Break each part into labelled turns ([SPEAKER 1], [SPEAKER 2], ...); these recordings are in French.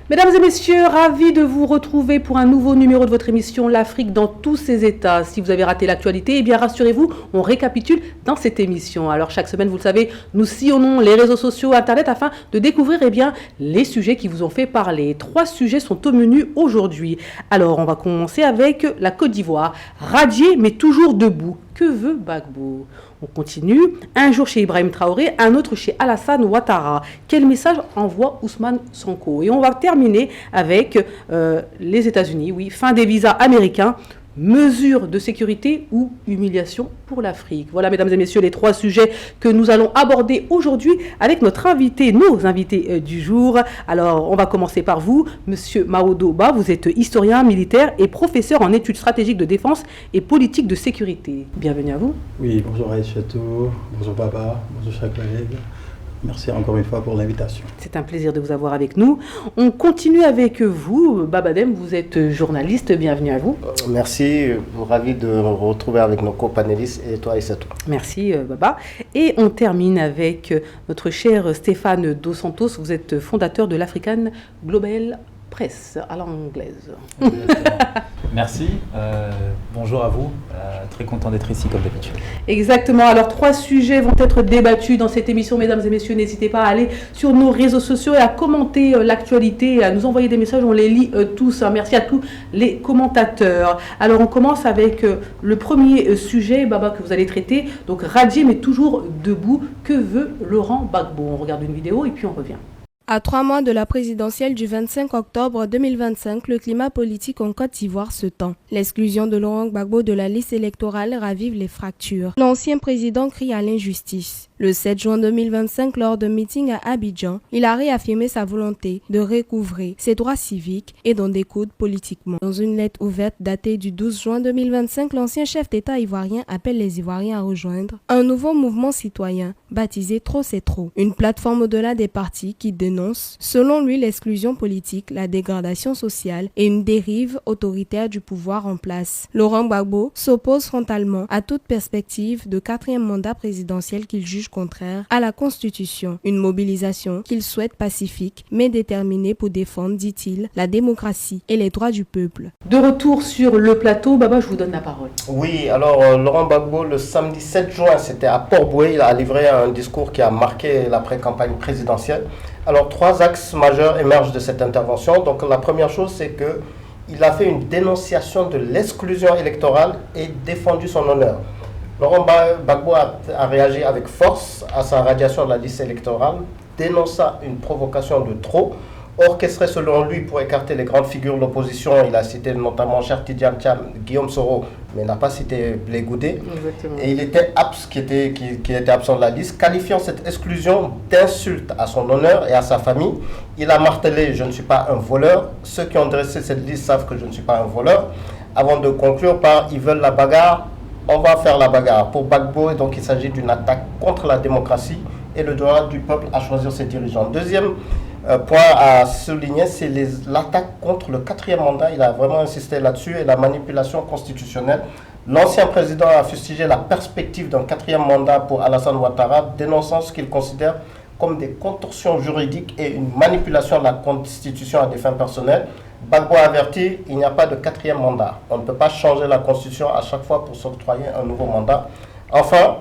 [SPEAKER 1] Mesdames et messieurs, ravi de vous retrouver pour un nouveau numéro de votre émission L'Afrique dans tous ses états. Si vous avez raté l'actualité, eh bien rassurez-vous, on récapitule dans cette émission. Alors chaque semaine, vous le savez, nous sillonnons les réseaux sociaux, Internet afin de découvrir les sujets qui vous ont fait parler. 3 sujets sont au menu aujourd'hui. Alors on va commencer avec la Côte d'Ivoire. Radié mais toujours debout. Que veut Gbagbo? On continue. Un jour chez Ibrahim Traoré, un autre chez Alassane Ouattara. Quel message envoie Ousmane Sonko? Et on va terminer avec les États-Unis. Oui, fin des visas américains. Mesures de sécurité ou humiliation pour l'Afrique. Voilà, mesdames et messieurs, les 3 sujets que nous allons aborder aujourd'hui avec nos invités du jour. Alors, on va commencer par vous, monsieur Maodo Ba. Vous êtes historien militaire et professeur en études stratégiques de défense et politique de sécurité. Bienvenue à vous.
[SPEAKER 2] Oui, bonjour Aïchatou, bonjour Baba, bonjour chers collègues. Merci encore une fois pour l'invitation.
[SPEAKER 1] C'est un plaisir de vous avoir avec nous. On continue avec vous. Babadem, vous êtes journaliste. Bienvenue à vous.
[SPEAKER 3] Merci. Ravi de vous retrouver avec nos co-panélistes et toi, Aïssatou.
[SPEAKER 1] Merci, Baba. Et on termine avec notre cher Stéphane Dos Santos. Vous êtes fondateur de l'African Global Press à l'anglaise.
[SPEAKER 4] Merci. Bonjour à vous. Très content d'être ici comme d'habitude.
[SPEAKER 1] Exactement. Alors 3 sujets vont être débattus dans cette émission. Mesdames et messieurs, n'hésitez pas à aller sur nos réseaux sociaux et à commenter l'actualité, à nous envoyer des messages. On les lit tous. Merci à tous les commentateurs. Alors on commence avec le premier sujet, Baba, que vous allez traiter. Donc radié mais toujours debout. Que veut Laurent Gbagbo? On regarde une vidéo et puis on revient.
[SPEAKER 5] À 3 mois de la présidentielle du 25 octobre 2025, le climat politique en Côte d'Ivoire se tend. L'exclusion de Laurent Gbagbo de la liste électorale ravive les fractures. L'ancien président crie à l'injustice. Le 7 juin 2025, lors d'un meeting à Abidjan, il a réaffirmé sa volonté de recouvrer ses droits civiques et d'en découdre politiquement. Dans une lettre ouverte datée du 12 juin 2025, l'ancien chef d'État ivoirien appelle les Ivoiriens à rejoindre un nouveau mouvement citoyen baptisé Trop c'est trop, une plateforme au-delà des partis qui dénonce, selon lui, l'exclusion politique, la dégradation sociale et une dérive autoritaire du pouvoir en place. Laurent Gbagbo s'oppose frontalement à toute perspective de 4e mandat présidentiel qu'il juge contraire à la Constitution, une mobilisation qu'il souhaite pacifique mais déterminée pour défendre, dit-il, la démocratie et les droits du peuple.
[SPEAKER 1] De retour sur le plateau, Baba, je vous donne la parole.
[SPEAKER 3] Oui, alors Laurent Gbagbo, le samedi 7 juin, c'était à Port-Bouët, il a livré un discours qui a marqué l'après-campagne présidentielle. Alors 3 axes majeurs émergent de cette intervention. Donc la première chose, c'est que il a fait une dénonciation de l'exclusion électorale et défendu son honneur. Laurent Gbagbo a réagi avec force à sa radiation de la liste électorale, dénonça une provocation de trop, orchestrée selon lui pour écarter les grandes figures de l'opposition. Il a cité notamment Cheikh Tidiane Cham, Guillaume Soro, mais n'a pas cité Blé Goudé. Et il était qui était absent de la liste, qualifiant cette exclusion d'insulte à son honneur et à sa famille. Il a martelé « Je ne suis pas un voleur ». Ceux qui ont dressé cette liste savent que je ne suis pas un voleur. Avant de conclure par « Ils veulent la bagarre ». On va faire la bagarre. Pour Gbagbo, donc il s'agit d'une attaque contre la démocratie et le droit du peuple à choisir ses dirigeants. Deuxième point à souligner, c'est l'attaque contre le 4e mandat. Il a vraiment insisté là-dessus et la manipulation constitutionnelle. L'ancien président a fustigé la perspective d'un 4e mandat pour Alassane Ouattara, dénonçant ce qu'il considère comme des contorsions juridiques et une manipulation de la Constitution à des fins personnelles. Gbagbo a averti, il n'y a pas de 4e mandat. On ne peut pas changer la Constitution à chaque fois pour s'octroyer un nouveau mandat. Enfin,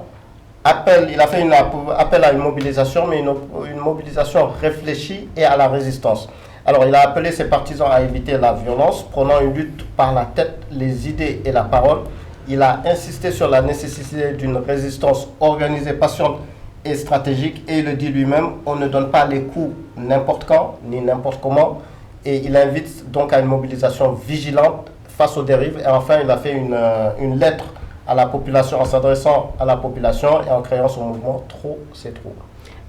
[SPEAKER 3] il a fait un appel à une mobilisation, mais une mobilisation réfléchie et à la résistance. Alors, il a appelé ses partisans à éviter la violence, prenant une lutte par la tête, les idées et la parole. Il a insisté sur la nécessité d'une résistance organisée, patiente et stratégique. Et il le dit lui-même, on ne donne pas les coups n'importe quand, ni n'importe comment. Et il invite donc à une mobilisation vigilante face aux dérives. Et enfin, il a fait une lettre à la population en s'adressant à la population et en créant son mouvement Trop c'est trop.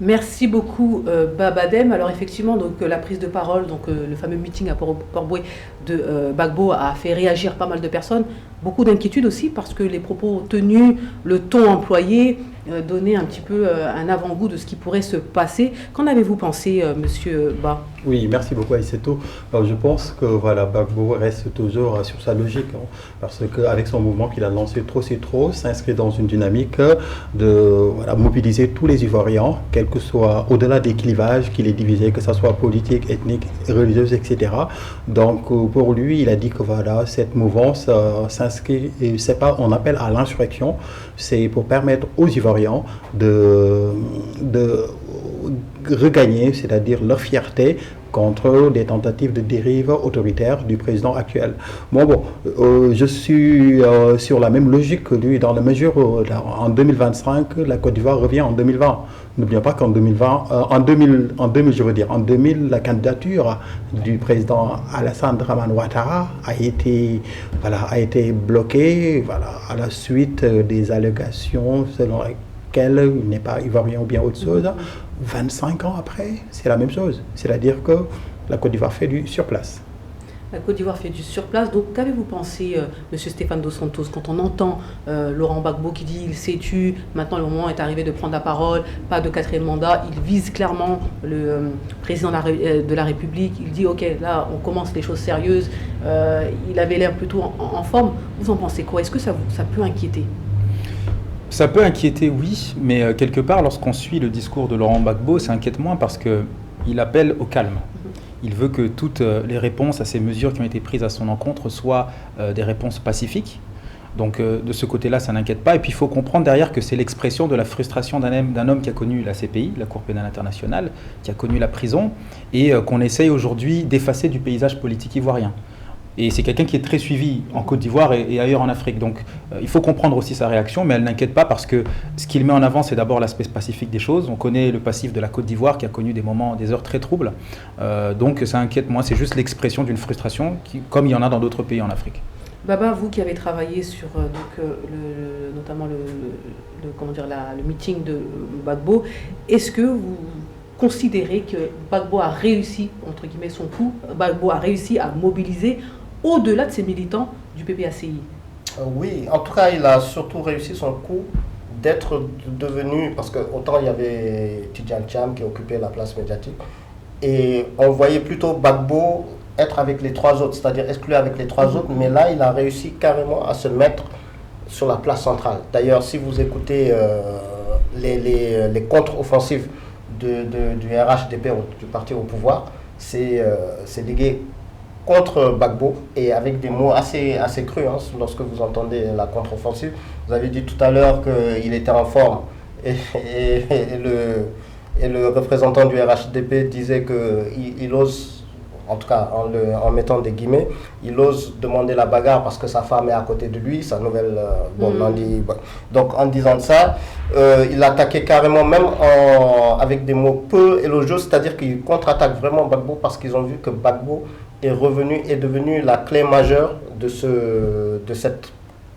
[SPEAKER 1] Merci beaucoup Babadem. Alors effectivement, donc la prise de parole, le fameux meeting à Port-Bouët de Gbagbo a fait réagir pas mal de personnes. Beaucoup d'inquiétudes aussi parce que les propos tenus, le ton employé donner un petit peu un avant-goût de ce qui pourrait se passer. Qu'en avez-vous pensé, Monsieur Ba?
[SPEAKER 2] Oui, merci beaucoup Aïssetou. Alors, je pense que voilà, Gbagbo reste toujours sur sa logique, hein, parce qu'avec son mouvement qu'il a lancé Trop c'est trop, s'inscrit dans une dynamique de mobiliser tous les Ivoiriens, quel que soit au-delà des clivages qui les divisaient, que ce soit politique, ethnique, religieuse, etc. Donc pour lui, il a dit que voilà, cette mouvance s'inscrit, et c'est pas, on appelle à l'insurrection, c'est pour permettre aux Ivoiriens de regagner, c'est-à-dire leur fierté contre des tentatives de dérive autoritaire du président actuel. Je suis sur la même logique que lui, dans la mesure où en 2025, la Côte d'Ivoire revient en 2020. N'oublions pas qu'en 2020, en 2000, la candidature du président Alassane Dramane Ouattara a été bloquée, à la suite des allégations selon lesquelles il n'est pas ivoirien ou bien autre chose. 25 ans après, c'est la même chose. C'est-à-dire que la Côte d'Ivoire fait du surplace.
[SPEAKER 1] La Côte d'Ivoire fait du surplace. Donc, qu'avez-vous pensé, M. Stéphane Dos Santos, quand on entend Laurent Gbagbo qui dit « il s'est tu », maintenant le moment est arrivé de prendre la parole, pas de 4e mandat, il vise clairement le président de la République, il dit « ok, là, on commence les choses sérieuses », il avait l'air plutôt en forme. Vous en pensez quoi? Est-ce que ça peut inquiéter?
[SPEAKER 4] Ça peut inquiéter, oui, mais quelque part, lorsqu'on suit le discours de Laurent Gbagbo, ça inquiète moins parce qu'il appelle au calme. Il veut que toutes les réponses à ces mesures qui ont été prises à son encontre soient des réponses pacifiques. Donc de ce côté-là, ça n'inquiète pas. Et puis il faut comprendre derrière que c'est l'expression de la frustration d'un homme qui a connu la CPI, la Cour pénale internationale, qui a connu la prison, et qu'on essaye aujourd'hui d'effacer du paysage politique ivoirien. Et c'est quelqu'un qui est très suivi en Côte d'Ivoire et ailleurs en Afrique. Donc il faut comprendre aussi sa réaction, mais elle n'inquiète pas parce que ce qu'il met en avant, c'est d'abord l'aspect pacifique des choses. On connaît le passif de la Côte d'Ivoire qui a connu des heures très troubles. Donc ça inquiète moins, c'est juste l'expression d'une frustration, comme il y en a dans d'autres pays en Afrique.
[SPEAKER 1] Baba, vous qui avez travaillé sur notamment le meeting de Gbagbo, est-ce que vous considérez que Gbagbo a réussi, entre guillemets, son coup, Gbagbo a réussi à mobiliser au-delà de ses militants du PPACI?
[SPEAKER 3] Oui, en tout cas, il a surtout réussi son coup d'être devenu, parce que autant il y avait Tidjane Thiam qui occupait la place médiatique, et on voyait plutôt Gbagbo être avec les 3 autres, c'est-à-dire exclu avec les 3 autres, mais là, il a réussi carrément à se mettre sur la place centrale. D'ailleurs, si vous écoutez les contre-offensives du RHDP, du parti au pouvoir, c'est dégué contre Gbagbo et avec des mots assez crus, hein, lorsque vous entendez la contre-offensive. Vous avez dit tout à l'heure qu'il était en forme et le représentant du RHDP disait qu'il ose, en tout cas en mettant des guillemets, il ose demander la bagarre parce que sa femme est à côté de lui, sa nouvelle... Donc en disant ça, il attaquait carrément même avec des mots peu élogieux, c'est-à-dire qu'il contre-attaque vraiment Gbagbo parce qu'ils ont vu que Gbagbo est devenu la clé majeure de cette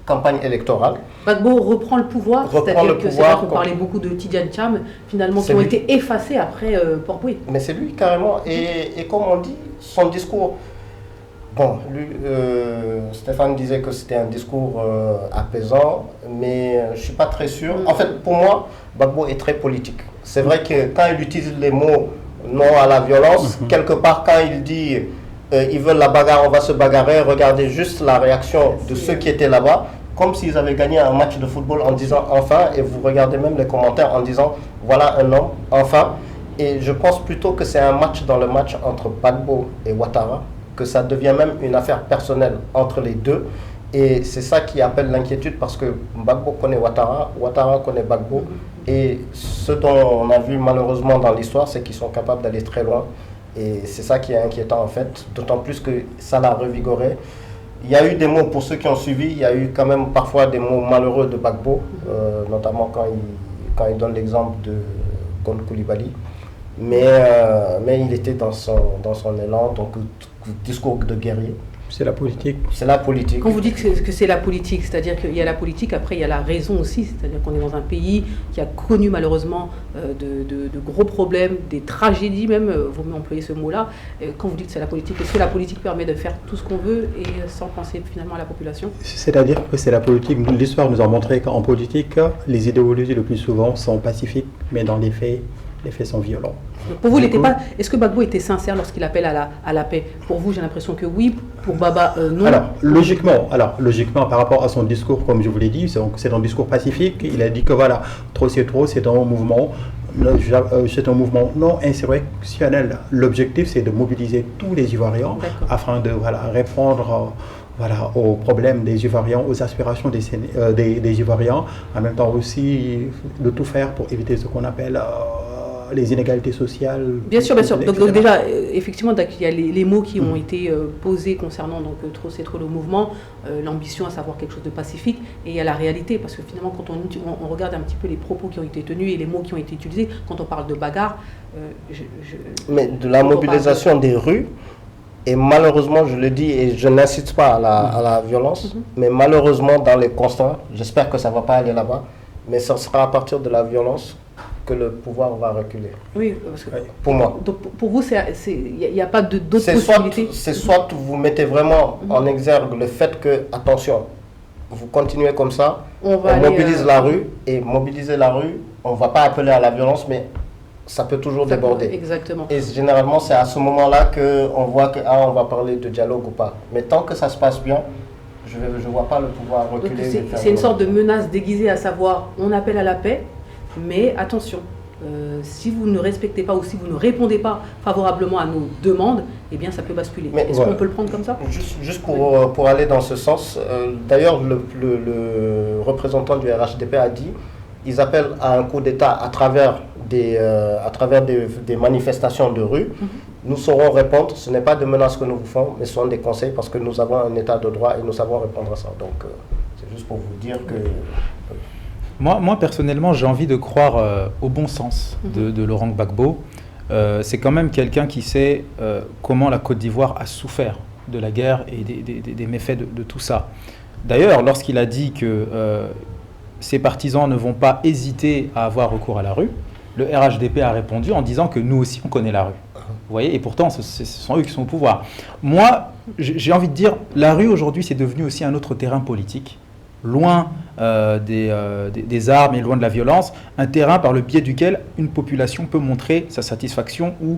[SPEAKER 3] campagne électorale.
[SPEAKER 1] Gbagbo reprend le pouvoir, c'est-à-dire que c'est vrai qu'on parlait beaucoup de Tidjane Thiam, finalement, qui ont été effacés après Port-Boué.
[SPEAKER 3] Mais c'est lui, carrément. Et comme on dit, son discours... Bon, lui, Stéphane disait que c'était un discours apaisant, mais je ne suis pas très sûr. En fait, pour moi, Gbagbo est très politique. C'est vrai que quand il utilise les mots non à la violence, quelque part, quand il dit ils veulent la bagarre, on va se bagarrer, regardez juste la réaction de ceux qui étaient là-bas, comme s'ils avaient gagné un match de football en disant enfin, et vous regardez même les commentaires en disant voilà un homme, enfin. Et je pense plutôt que c'est un match dans le match entre Gbagbo et Ouattara, que ça devient même une affaire personnelle entre les deux. Et c'est ça qui appelle l'inquiétude parce que Gbagbo connaît Ouattara, Ouattara connaît Gbagbo. Et ce dont on a vu malheureusement dans l'histoire, c'est qu'ils sont capables d'aller très loin. Et c'est ça qui est inquiétant en fait, d'autant plus que ça l'a revigoré. Il y a eu des mots, pour ceux qui ont suivi, il y a eu quand même parfois des mots malheureux de Gbagbo, notamment quand il donne l'exemple de Gon Coulibaly. Mais il était dans son élan, donc discours de guerrier.
[SPEAKER 2] C'est la politique.
[SPEAKER 3] C'est la politique.
[SPEAKER 1] Quand vous dites que c'est la politique, c'est-à-dire qu'il y a la politique, après il y a la raison aussi, c'est-à-dire qu'on est dans un pays qui a connu malheureusement de gros problèmes, des tragédies même, vous m'employez ce mot-là. Quand vous dites que c'est la politique, est-ce que la politique permet de faire tout ce qu'on veut et sans penser finalement à la population?
[SPEAKER 2] C'est-à-dire que c'est la politique. L'histoire nous a montré qu'en politique, les idéologies le plus souvent sont pacifiques, mais dans les faits sont violents.
[SPEAKER 1] Pour vous, est-ce que Gbagbo était sincère lorsqu'il appelle à la paix? Pour vous, j'ai l'impression que oui. Pour Baba, non.
[SPEAKER 2] Alors, logiquement, par rapport à son discours, comme je vous l'ai dit, c'est un discours pacifique. Il a dit que voilà, trop, c'est un mouvement non insurrectionnel. L'objectif, c'est de mobiliser tous les Ivoiriens afin de répondre aux problèmes des Ivoiriens, aux aspirations des Ivoiriens, en même temps aussi de tout faire pour éviter ce qu'on appelle les inégalités sociales.
[SPEAKER 1] Bien sûr. Donc déjà, effectivement, il y a les mots qui ont été posés concernant trop c'est trop le mouvement, l'ambition à savoir quelque chose de pacifique, et il y a la réalité, parce que finalement, quand on regarde un petit peu les propos qui ont été tenus et les mots qui ont été utilisés, quand on parle de bagarre...
[SPEAKER 3] Mais de la mobilisation des rues, et malheureusement, je le dis et je n'incite pas à la violence, mais malheureusement, dans les constats, j'espère que ça ne va pas aller là-bas, mais ça sera à partir de la violence que le pouvoir va reculer.
[SPEAKER 1] Oui, parce que
[SPEAKER 3] pour moi.
[SPEAKER 1] Donc pour vous, il n'y a pas d'autres possibilités.
[SPEAKER 3] C'est soit vous mettez vraiment en exergue le fait que, attention, vous continuez comme ça, on mobilise la rue, et mobiliser la rue, on ne va pas appeler à la violence, mais ça peut toujours déborder.
[SPEAKER 1] Exactement.
[SPEAKER 3] Et généralement, c'est à ce moment-là qu'on voit qu'on va parler de dialogue ou pas. Mais tant que ça se passe bien, je ne vois pas le pouvoir reculer.
[SPEAKER 1] C'est une sorte de menace déguisée, à savoir, on appelle à la paix, mais attention, si vous ne respectez pas ou si vous ne répondez pas favorablement à nos demandes, eh bien ça peut basculer. Est-ce qu'on peut le prendre comme ça?
[SPEAKER 3] Juste pour aller dans ce sens, d'ailleurs le représentant du RHDP a dit, ils appellent à un coup d'État à travers des manifestations de rue. Nous saurons répondre, ce n'est pas de menaces que nous vous faisons, mais ce sont des conseils parce que nous avons un état de droit et nous savons répondre à ça. Donc c'est juste pour vous dire que...
[SPEAKER 4] Moi, personnellement, j'ai envie de croire au bon sens de Laurent Gbagbo. C'est quand même quelqu'un qui sait comment la Côte d'Ivoire a souffert de la guerre et des méfaits de tout ça. D'ailleurs, lorsqu'il a dit que ses partisans ne vont pas hésiter à avoir recours à la rue, le RHDP a répondu en disant que nous aussi, on connaît la rue. Vous voyez, et pourtant, ce sont eux qui sont au pouvoir. Moi, j'ai envie de dire, la rue aujourd'hui, c'est devenu aussi un autre terrain politique, loin des armes et loin de la violence, un terrain par le biais duquel une population peut montrer sa satisfaction ou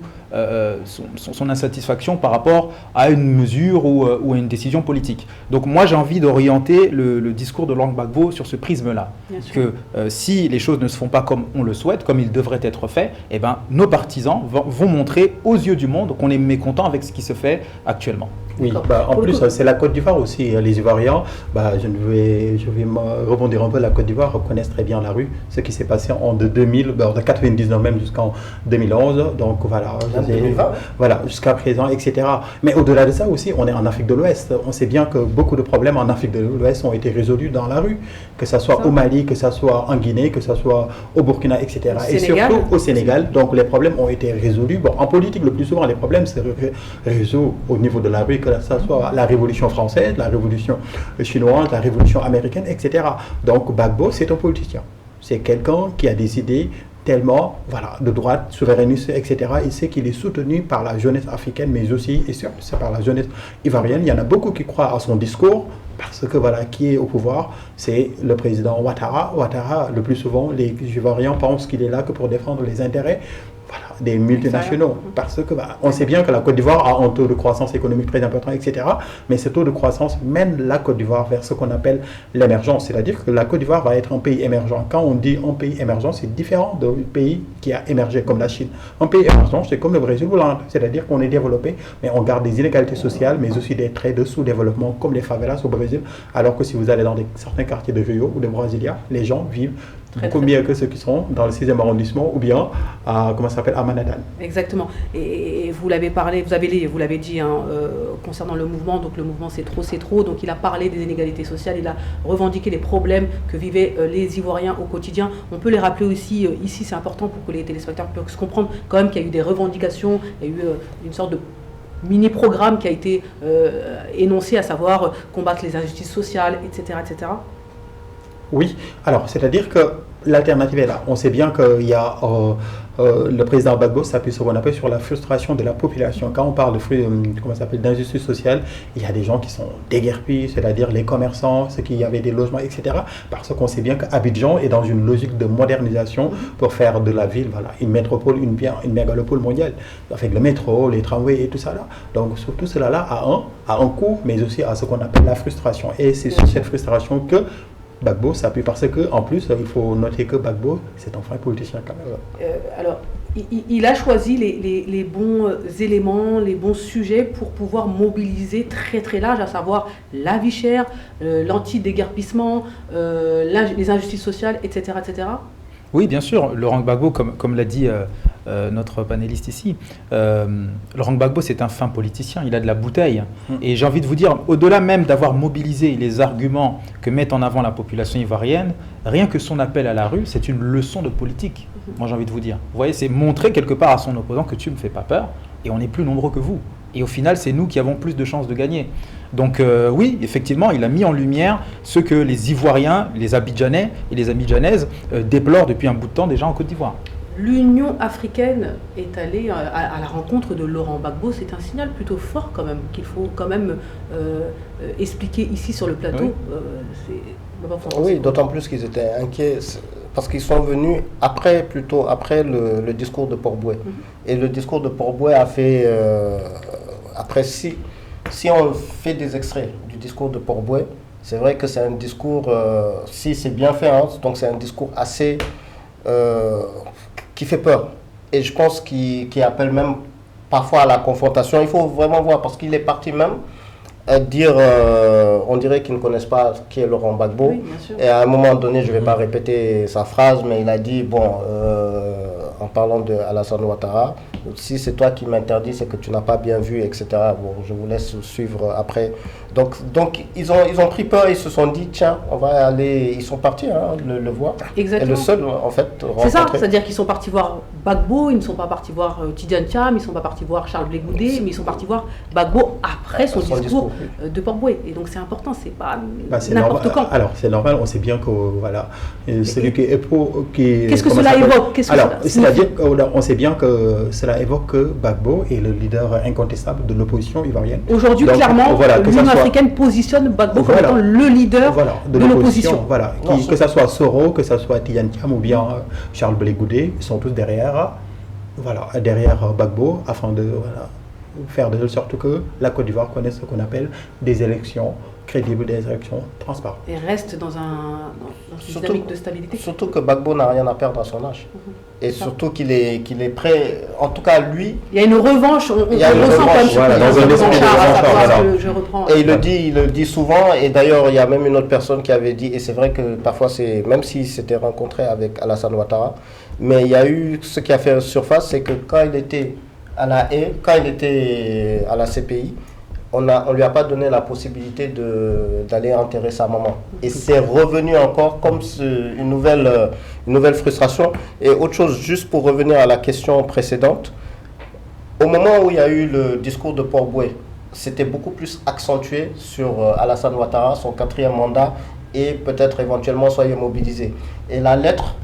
[SPEAKER 4] son insatisfaction par rapport à une mesure ou à une décision politique. Donc moi j'ai envie d'orienter le discours de Laurent Gbagbo sur ce prisme-là, que si les choses ne se font pas comme on le souhaite, comme il devrait être fait, eh ben, nos partisans vont montrer aux yeux du monde qu'on est mécontent avec ce qui se fait actuellement.
[SPEAKER 2] Oui, en plus, c'est la Côte d'Ivoire aussi. Les Ivoiriens, je vais rebondir un peu. La Côte d'Ivoire reconnaissent très bien la rue, ce qui s'est passé de 2000, de 99 même jusqu'en 2011. Donc voilà, jusqu'à présent, etc. Mais au-delà de ça aussi, on est en Afrique de l'Ouest. On sait bien que beaucoup de problèmes en Afrique de l'Ouest ont été résolus dans la rue, que ce soit au Mali, que ce soit en Guinée, que ce soit au Burkina, etc. Et surtout au Sénégal. Donc les problèmes ont été résolus. Bon, en politique, le plus souvent, les problèmes se résolvent au niveau de la rue, que ce soit la Révolution française, la Révolution chinoise, la Révolution américaine, etc. Donc Gbagbo, c'est un politicien. C'est quelqu'un qui a des idées tellement de droite, souverainiste, etc. Il sait qu'il est soutenu par la jeunesse africaine, mais aussi et surtout c'est par la jeunesse ivoirienne. Il y en a beaucoup qui croient à son discours, parce que qui est au pouvoir, c'est le président Ouattara. Ouattara, le plus souvent, les Ivoiriens pensent qu'il est là que pour défendre les intérêts des multinationaux, parce que on sait bien que la Côte d'Ivoire a un taux de croissance économique très important, etc. Mais ce taux de croissance mène la Côte d'Ivoire vers ce qu'on appelle l'émergence, c'est-à-dire que la Côte d'Ivoire va être un pays émergent. Quand on dit un pays émergent, c'est différent d'un pays qui a émergé comme la Chine. Un pays émergent, c'est comme le Brésil ou l'Inde, c'est-à-dire qu'on est développé, mais on garde des inégalités sociales, mais aussi des traits de sous-développement, comme les favelas au Brésil, alors que si vous allez dans certains quartiers de Rio ou de Brasilia, les gens vivent beaucoup mieux que ceux qui sont dans le 6e arrondissement ou bien à Manhattan.
[SPEAKER 1] Exactement. Et vous l'avez dit concernant le mouvement, donc le mouvement c'est trop, donc il a parlé des inégalités sociales, il a revendiqué les problèmes que vivaient les Ivoiriens au quotidien. On peut les rappeler aussi ici, c'est important pour que les téléspectateurs puissent comprendre quand même qu'il y a eu des revendications, il y a eu une sorte de mini-programme qui a été énoncé, à savoir combattre les injustices sociales, etc., etc.
[SPEAKER 2] Oui, alors c'est-à-dire que l'alternative est là. On sait bien qu'il y a le président Gbagbo s'appuie sur ce qu'on appelle sur la frustration de la population. Quand on parle d'injustice sociale, il y a des gens qui sont déguerpis, c'est-à-dire les commerçants, ceux qui avaient des logements, etc. Parce qu'on sait bien qu'Abidjan est dans une logique de modernisation pour faire de la ville, voilà, une métropole, une mégalopole mondiale, avec le métro, les tramways et tout ça là. Donc tout cela là a un coût, mais aussi à ce qu'on appelle la frustration. Et c'est sur cette frustration que Gbagbo s'appuie, parce que en plus il faut noter que Gbagbo c'est un fin politicien quand même.
[SPEAKER 1] Alors il a choisi les bons éléments, les bons sujets pour pouvoir mobiliser très très large, à savoir la vie chère, l'anti-déguerpissement, les injustices sociales, etc., etc.
[SPEAKER 4] Oui, bien sûr. Laurent Gbagbo, comme l'a dit notre panéliste ici, Laurent Gbagbo, c'est un fin politicien, il a de la bouteille. Et j'ai envie de vous dire, au-delà même d'avoir mobilisé les arguments que met en avant la population ivoirienne, rien que son appel à la rue, c'est une leçon de politique. Moi, j'ai envie de vous dire. Vous voyez, c'est montrer quelque part à son opposant que tu ne me fais pas peur et on est plus nombreux que vous. Et au final, c'est nous qui avons plus de chances de gagner. Donc oui, effectivement, il a mis en lumière ce que les Ivoiriens, les Abidjanais et les Abidjanaises déplorent depuis un bout de temps déjà en Côte d'Ivoire.
[SPEAKER 1] L'Union africaine est allée à la rencontre de Laurent Gbagbo. C'est un signal plutôt fort quand même, qu'il faut quand même expliquer ici sur le plateau.
[SPEAKER 3] Oui, d'autant plus qu'ils étaient inquiets, parce qu'ils sont venus après le discours de Port-Boué. Et le discours de Port-Boué a fait, après si on fait des extraits du discours de Port-Boué, c'est vrai que c'est un discours, si c'est bien fait, hein, donc c'est un discours assez... qui fait peur. Et je pense qu'il appelle même parfois à la confrontation. Il faut vraiment voir, parce qu'il est parti même dire, on dirait qu'ils ne connaissent pas qui est Laurent Gbagbo.
[SPEAKER 1] Oui,
[SPEAKER 3] et à un moment donné, je ne vais pas répéter sa phrase, mais il a dit, bon, en parlant de Alassane Ouattara, si c'est toi qui m'interdis, c'est que tu n'as pas bien vu, etc. Bon, je vous laisse suivre après. Donc ils ont pris peur, ils se sont dit, tiens, on va aller, ils sont partis le voir.
[SPEAKER 1] Exactement.
[SPEAKER 3] Et le seul, en fait, rencontré.
[SPEAKER 1] C'est ça, c'est-à-dire qu'ils sont partis voir Gbagbo, ils ne sont pas partis voir Tidiane Thiam, ils ne sont pas partis voir Charles Blé Goudé, mais ils sont partis voir Gbagbo après son discours de Port-Boué. Et donc c'est important, c'est pas n'importe quand.
[SPEAKER 2] Alors c'est normal, on sait bien que voilà, celui qui est pro,
[SPEAKER 1] qu'est-ce que cela évoque?
[SPEAKER 2] C'est-à-dire qu'on sait bien que cela évoque que Gbagbo est le leader incontestable de l'opposition ivoirienne.
[SPEAKER 1] Aujourd'hui, clairement, l'Union africaine positionne Gbagbo comme étant le leader de l'opposition.
[SPEAKER 2] Voilà, que ce soit Soro, que ce soit Tidiane Thiam ou bien Charles Blé Goudé, ils sont tous derrière Gbagbo, afin de faire de sorte que la Côte d'Ivoire connaisse ce qu'on appelle des élections crédibles, des élections transparentes.
[SPEAKER 1] Et reste dans une dynamique de stabilité.
[SPEAKER 3] Surtout que Gbagbo n'a rien à perdre à son âge. Et surtout qu'il est prêt, en tout cas lui...
[SPEAKER 1] Il y a une revanche, on ressent comme je reprends.
[SPEAKER 3] Et il le dit souvent, et d'ailleurs il y a même une autre personne qui avait dit, et c'est vrai que parfois même s'il s'était rencontré avec Alassane Ouattara, mais il y a eu ce qui a fait surface, c'est que quand il était à la haie, quand il était à la CPI, on lui a pas donné la possibilité d'aller enterrer sa maman. Et c'est revenu encore comme une nouvelle frustration. Et autre chose, juste pour revenir à la question précédente, au moment où il y a eu le discours de Port-Boué, c'était beaucoup plus accentué sur Alassane Ouattara, son 4e mandat, et peut-être éventuellement soyez mobilisés. Et la lettre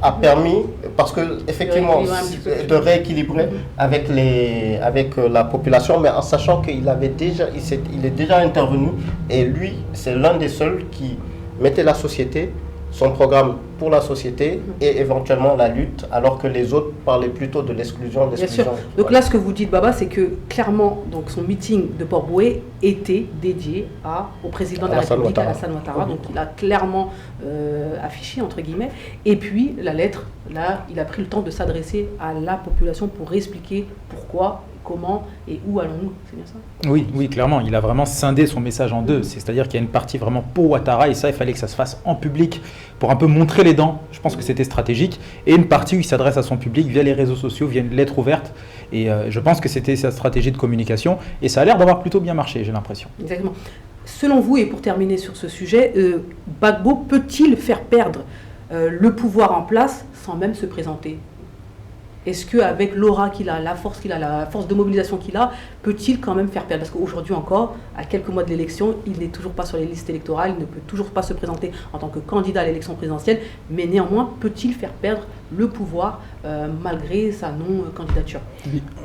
[SPEAKER 3] a permis, parce que effectivement, de rééquilibrer avec la population, mais en sachant qu'il est déjà intervenu, et lui, c'est l'un des seuls qui mettait la société, son programme pour la société et éventuellement la lutte, alors que les autres parlaient plutôt de l'exclusion.
[SPEAKER 1] Bien sûr. Donc là, ce que vous dites, Baba, c'est que clairement, donc, son meeting de Port-Boué était dédié au président de la République, Alassane Ouattara. Donc il a clairement affiché, entre guillemets. Et puis, la lettre, là, il a pris le temps de s'adresser à la population pour expliquer pourquoi, comment et où allons-nous. C'est bien ça?
[SPEAKER 4] Oui, clairement. Il a vraiment scindé son message en deux. C'est-à-dire qu'il y a une partie vraiment pour Ouattara, et ça, il fallait que ça se fasse en public pour un peu montrer les dents. Je pense que c'était stratégique. Et une partie où il s'adresse à son public via les réseaux sociaux, via une lettre ouverte. Et je pense que c'était sa stratégie de communication. Et ça a l'air d'avoir plutôt bien marché, j'ai l'impression.
[SPEAKER 1] Exactement. Selon vous, et pour terminer sur ce sujet, Gbagbo peut-il faire perdre le pouvoir en place sans même se présenter? est-ce qu'avec l'aura qu'il a, la force de mobilisation qu'il a, peut-il quand même faire perdre? Parce qu'aujourd'hui encore, à quelques mois de l'élection, il n'est toujours pas sur les listes électorales, il ne peut toujours pas se présenter en tant que candidat à l'élection présidentielle, mais néanmoins, peut-il faire perdre le pouvoir malgré sa non-candidature?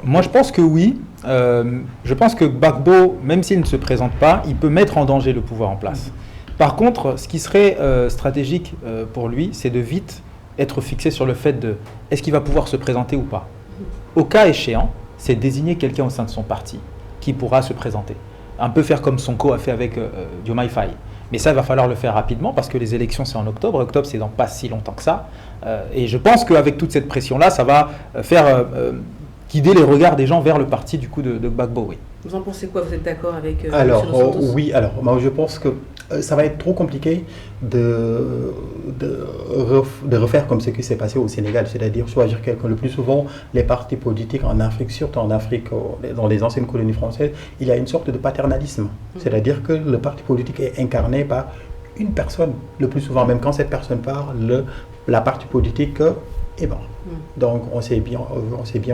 [SPEAKER 4] Moi, je pense que oui. Je pense que Gbagbo, même s'il ne se présente pas, il peut mettre en danger le pouvoir en place. Par contre, ce qui serait stratégique pour lui, c'est de vite être fixé sur le fait de est-ce qu'il va pouvoir se présenter ou pas. Au cas échéant, c'est désigner quelqu'un au sein de son parti qui pourra se présenter. Un peu faire comme Sonko a fait avec Diomaye Faye. Mais ça, il va falloir le faire rapidement parce que les élections, c'est en octobre. Octobre, c'est dans pas si longtemps que ça. Et je pense qu'avec toute cette pression-là, ça va faire guider les regards des gens vers le parti du coup de Gbagbo. Oui.
[SPEAKER 1] Vous en pensez quoi? Vous êtes d'accord avec
[SPEAKER 2] alors,
[SPEAKER 1] M. Dos Santos?
[SPEAKER 2] oui, alors moi je pense que ça va être trop compliqué de refaire comme ce qui s'est passé au Sénégal, c'est-à-dire choisir quelqu'un. Le plus souvent, les partis politiques en Afrique, surtout en Afrique, dans les anciennes colonies françaises, il y a une sorte de paternalisme. C'est-à-dire que le parti politique est incarné par une personne, le plus souvent, même quand cette personne parle, la partie politique est mort. Donc on sait bien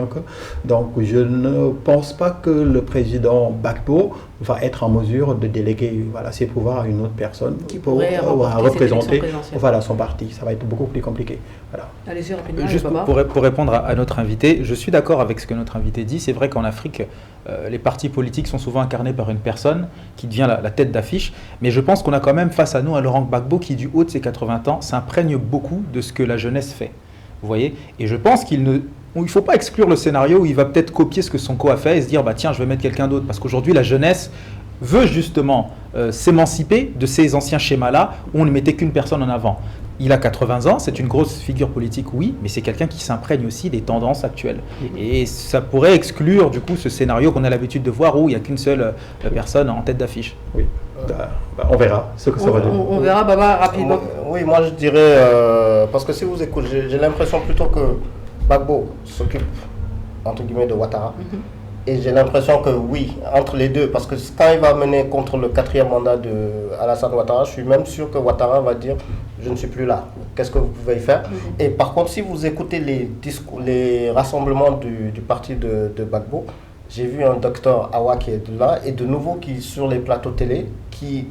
[SPEAKER 2] que donc je ne pense pas que le président Gbagbo va être en mesure de déléguer ses pouvoirs à une autre personne
[SPEAKER 1] qui pourrait
[SPEAKER 2] représenter son parti. Ça va être beaucoup plus compliqué. Voilà.
[SPEAKER 1] Allez-y rapidement.
[SPEAKER 4] Juste pour répondre à notre invité, je suis d'accord avec ce que notre invité dit. C'est vrai qu'en Afrique, les partis politiques sont souvent incarnés par une personne qui devient la tête d'affiche. Mais je pense qu'on a quand même face à nous un Laurent Gbagbo qui, du haut de ses 80 ans, s'imprègne beaucoup de ce que la jeunesse fait. Vous voyez? Et je pense qu'il ne faut pas exclure le scénario où il va peut-être copier ce que Sonko a fait et se dire tiens, je vais mettre quelqu'un d'autre. Parce qu'aujourd'hui, la jeunesse veut justement s'émanciper de ces anciens schémas-là où on ne mettait qu'une personne en avant. Il a 80 ans, c'est une grosse figure politique, oui, mais c'est quelqu'un qui s'imprègne aussi des tendances actuelles. Et ça pourrait exclure du coup ce scénario qu'on a l'habitude de voir où il n'y a qu'une seule personne en tête d'affiche.
[SPEAKER 2] Oui. On verra ce que ça va donner.
[SPEAKER 1] On verra, Baba, rapidement.
[SPEAKER 3] Oui, moi je dirais, parce que si vous écoutez, j'ai l'impression plutôt que Gbagbo s'occupe, entre guillemets, de Ouattara. Et j'ai l'impression que oui, entre les deux, parce que quand il va mener contre le 4e mandat de Alassane Ouattara, je suis même sûr que Ouattara va dire « je ne suis plus là, qu'est-ce que vous pouvez y faire ?» Et par contre, si vous écoutez les rassemblements du parti de Gbagbo, j'ai vu un docteur Awa qui est là, et de nouveau qui sur les plateaux télé, qui,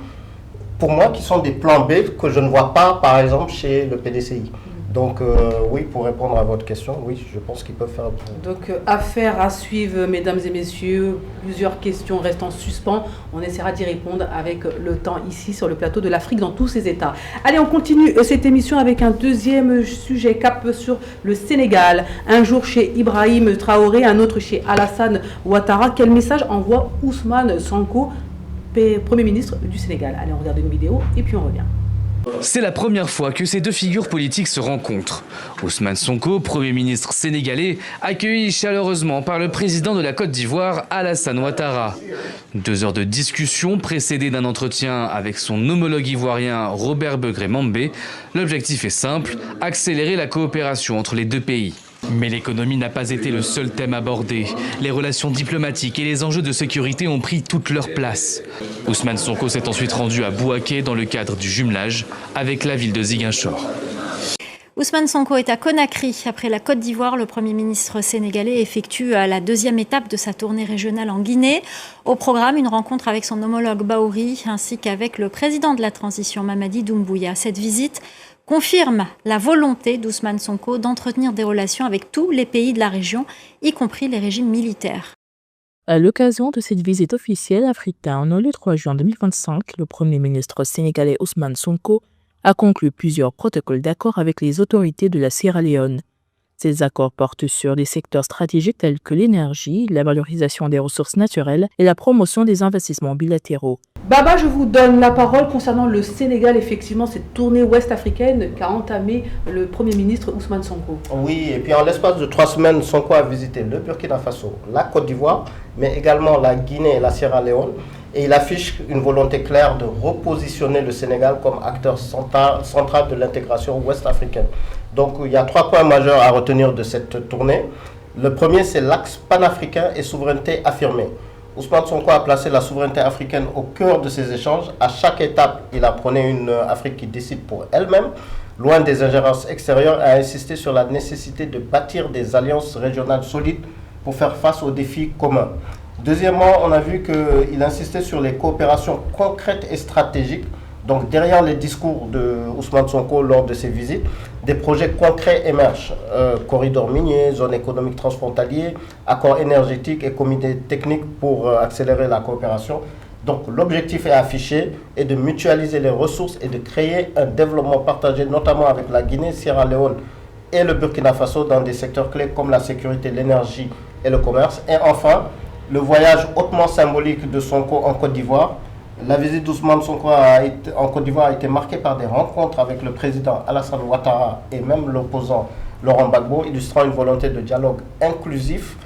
[SPEAKER 3] pour moi, qui sont des plans B que je ne vois pas, par exemple, chez le PDCI. Donc oui, pour répondre à votre question, oui, je pense qu'ils peuvent faire un peu.
[SPEAKER 1] Donc affaire à suivre, mesdames et messieurs. Plusieurs questions restent en suspens. On essaiera d'y répondre avec le temps ici sur le plateau de l'Afrique dans tous ses états. Allez, on continue cette émission avec un deuxième sujet, cap sur le Sénégal. Un jour chez Ibrahim Traoré, un autre chez Alassane Ouattara. Quel message envoie Ousmane Sonko, Premier ministre du Sénégal? Allez, on regarde une vidéo et puis on revient.
[SPEAKER 6] C'est la première fois que ces deux figures politiques se rencontrent. Ousmane Sonko, Premier ministre sénégalais, accueilli chaleureusement par le président de la Côte d'Ivoire, Alassane Ouattara. 2 heures de discussion précédées d'un entretien avec son homologue ivoirien Robert Begré-Mambé. L'objectif est simple, accélérer la coopération entre les deux pays. Mais l'économie n'a pas été le seul thème abordé. Les relations diplomatiques et les enjeux de sécurité ont pris toute leur place. Ousmane Sonko s'est ensuite rendu à Bouaké dans le cadre du jumelage avec la ville de Ziguinchor.
[SPEAKER 7] Ousmane Sonko est à Conakry. Après la Côte d'Ivoire, le Premier ministre sénégalais effectue la 2e étape de sa tournée régionale en Guinée. Au programme, une rencontre avec son homologue Bahouri ainsi qu'avec le président de la transition Mamadi Doumbouya. Cette visite confirme la volonté d'Ousmane Sonko d'entretenir des relations avec tous les pays de la région, y compris les régimes militaires.
[SPEAKER 8] À l'occasion de cette visite officielle à Freetown le 3 juin 2025, le Premier ministre sénégalais Ousmane Sonko a conclu plusieurs protocoles d'accord avec les autorités de la Sierra Leone. Ces accords portent sur des secteurs stratégiques tels que l'énergie, la valorisation des ressources naturelles et la promotion des investissements bilatéraux.
[SPEAKER 1] Baba, je vous donne la parole concernant le Sénégal, effectivement, cette tournée ouest-africaine qu'a entamé le Premier ministre Ousmane Sonko.
[SPEAKER 3] Oui, et puis en l'espace de 3 semaines, Sonko a visité le Burkina Faso, la Côte d'Ivoire, mais également la Guinée et la Sierra Leone. Et il affiche une volonté claire de repositionner le Sénégal comme acteur central de l'intégration ouest-africaine. Donc il y a 3 points majeurs à retenir de cette tournée. Le premier, c'est l'axe panafricain et souveraineté affirmée. Ousmane Sonko a placé la souveraineté africaine au cœur de ses échanges. À chaque étape, il apprenait une Afrique qui décide pour elle-même. loin des ingérences extérieures, a insisté sur la nécessité de bâtir des alliances régionales solides pour faire face aux défis communs. Deuxièmement, on a vu qu'il insistait sur les coopérations concrètes et stratégiques. Donc derrière les discours de Ousmane Sonko lors de ses visites, des projets concrets émergent. Corridor minier, zone économique transfrontalier, accord énergétique et comité technique pour accélérer la coopération. Donc l'objectif est affiché est de mutualiser les ressources et de créer un développement partagé, notamment avec la Guinée, Sierra Leone et le Burkina Faso dans des secteurs clés comme la sécurité, l'énergie et le commerce. Et enfin, le voyage hautement symbolique de Sonko en Côte d'Ivoire. La visite d'Ousmane Sonko en Côte d'Ivoire a été marquée par des rencontres avec le président Alassane Ouattara et même l'opposant Laurent Gbagbo, illustrant une volonté de dialogue inclusif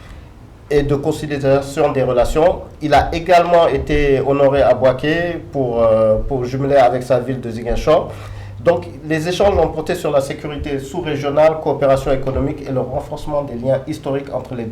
[SPEAKER 3] et de consolidation des relations. Il a également été honoré à Bouaké pour jumeler avec sa ville de Ziguinchor. Donc les échanges ont porté sur la sécurité sous-régionale, coopération économique et le renforcement des liens historiques entre les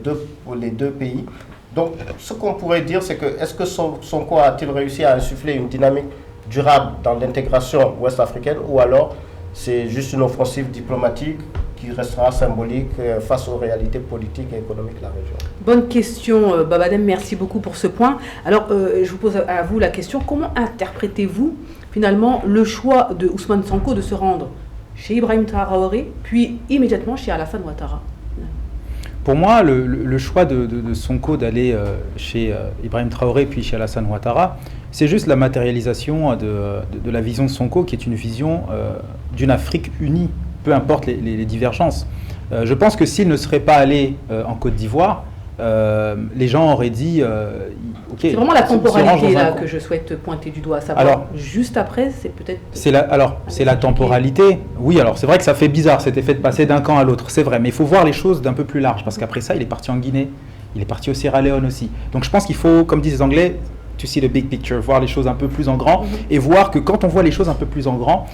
[SPEAKER 3] deux pays. Donc, ce qu'on pourrait dire, c'est que est-ce que Sonko a-t-il réussi à insuffler une dynamique durable dans l'intégration ouest-africaine, ou alors c'est juste une offensive diplomatique qui restera symbolique face aux réalités politiques et économiques de la région?
[SPEAKER 1] Bonne question, Babadem, merci beaucoup pour ce point. Alors, je vous pose à vous la question, comment interprétez-vous finalement le choix de Ousmane Sonko de se rendre chez Ibrahim Traoré, puis immédiatement chez Alassane Ouattara?
[SPEAKER 4] Pour moi, le choix de Sonko d'aller chez Ibrahim Traoré puis chez Alassane Ouattara, c'est juste la matérialisation de la vision de Sonko, qui est une vision d'une Afrique unie, peu importe les divergences. Je pense que s'il ne serait pas allé en Côte d'Ivoire, les gens auraient dit ok.
[SPEAKER 1] C'est vraiment la temporalité là que je souhaite pointer du doigt, à savoir. Alors, juste après, c'est peut-être.
[SPEAKER 4] C'est la temporalité. Oui, alors c'est vrai que ça fait bizarre cet effet de passer d'un camp à l'autre, c'est vrai, mais il faut voir les choses d'un peu plus large, parce qu'après ça, il est parti en Guinée, il est parti au Sierra Leone aussi. Donc je pense qu'il faut, comme disent les Anglais, to see the big picture, voir les choses un peu plus en grand, et voir que quand on voit les choses un peu plus en grand,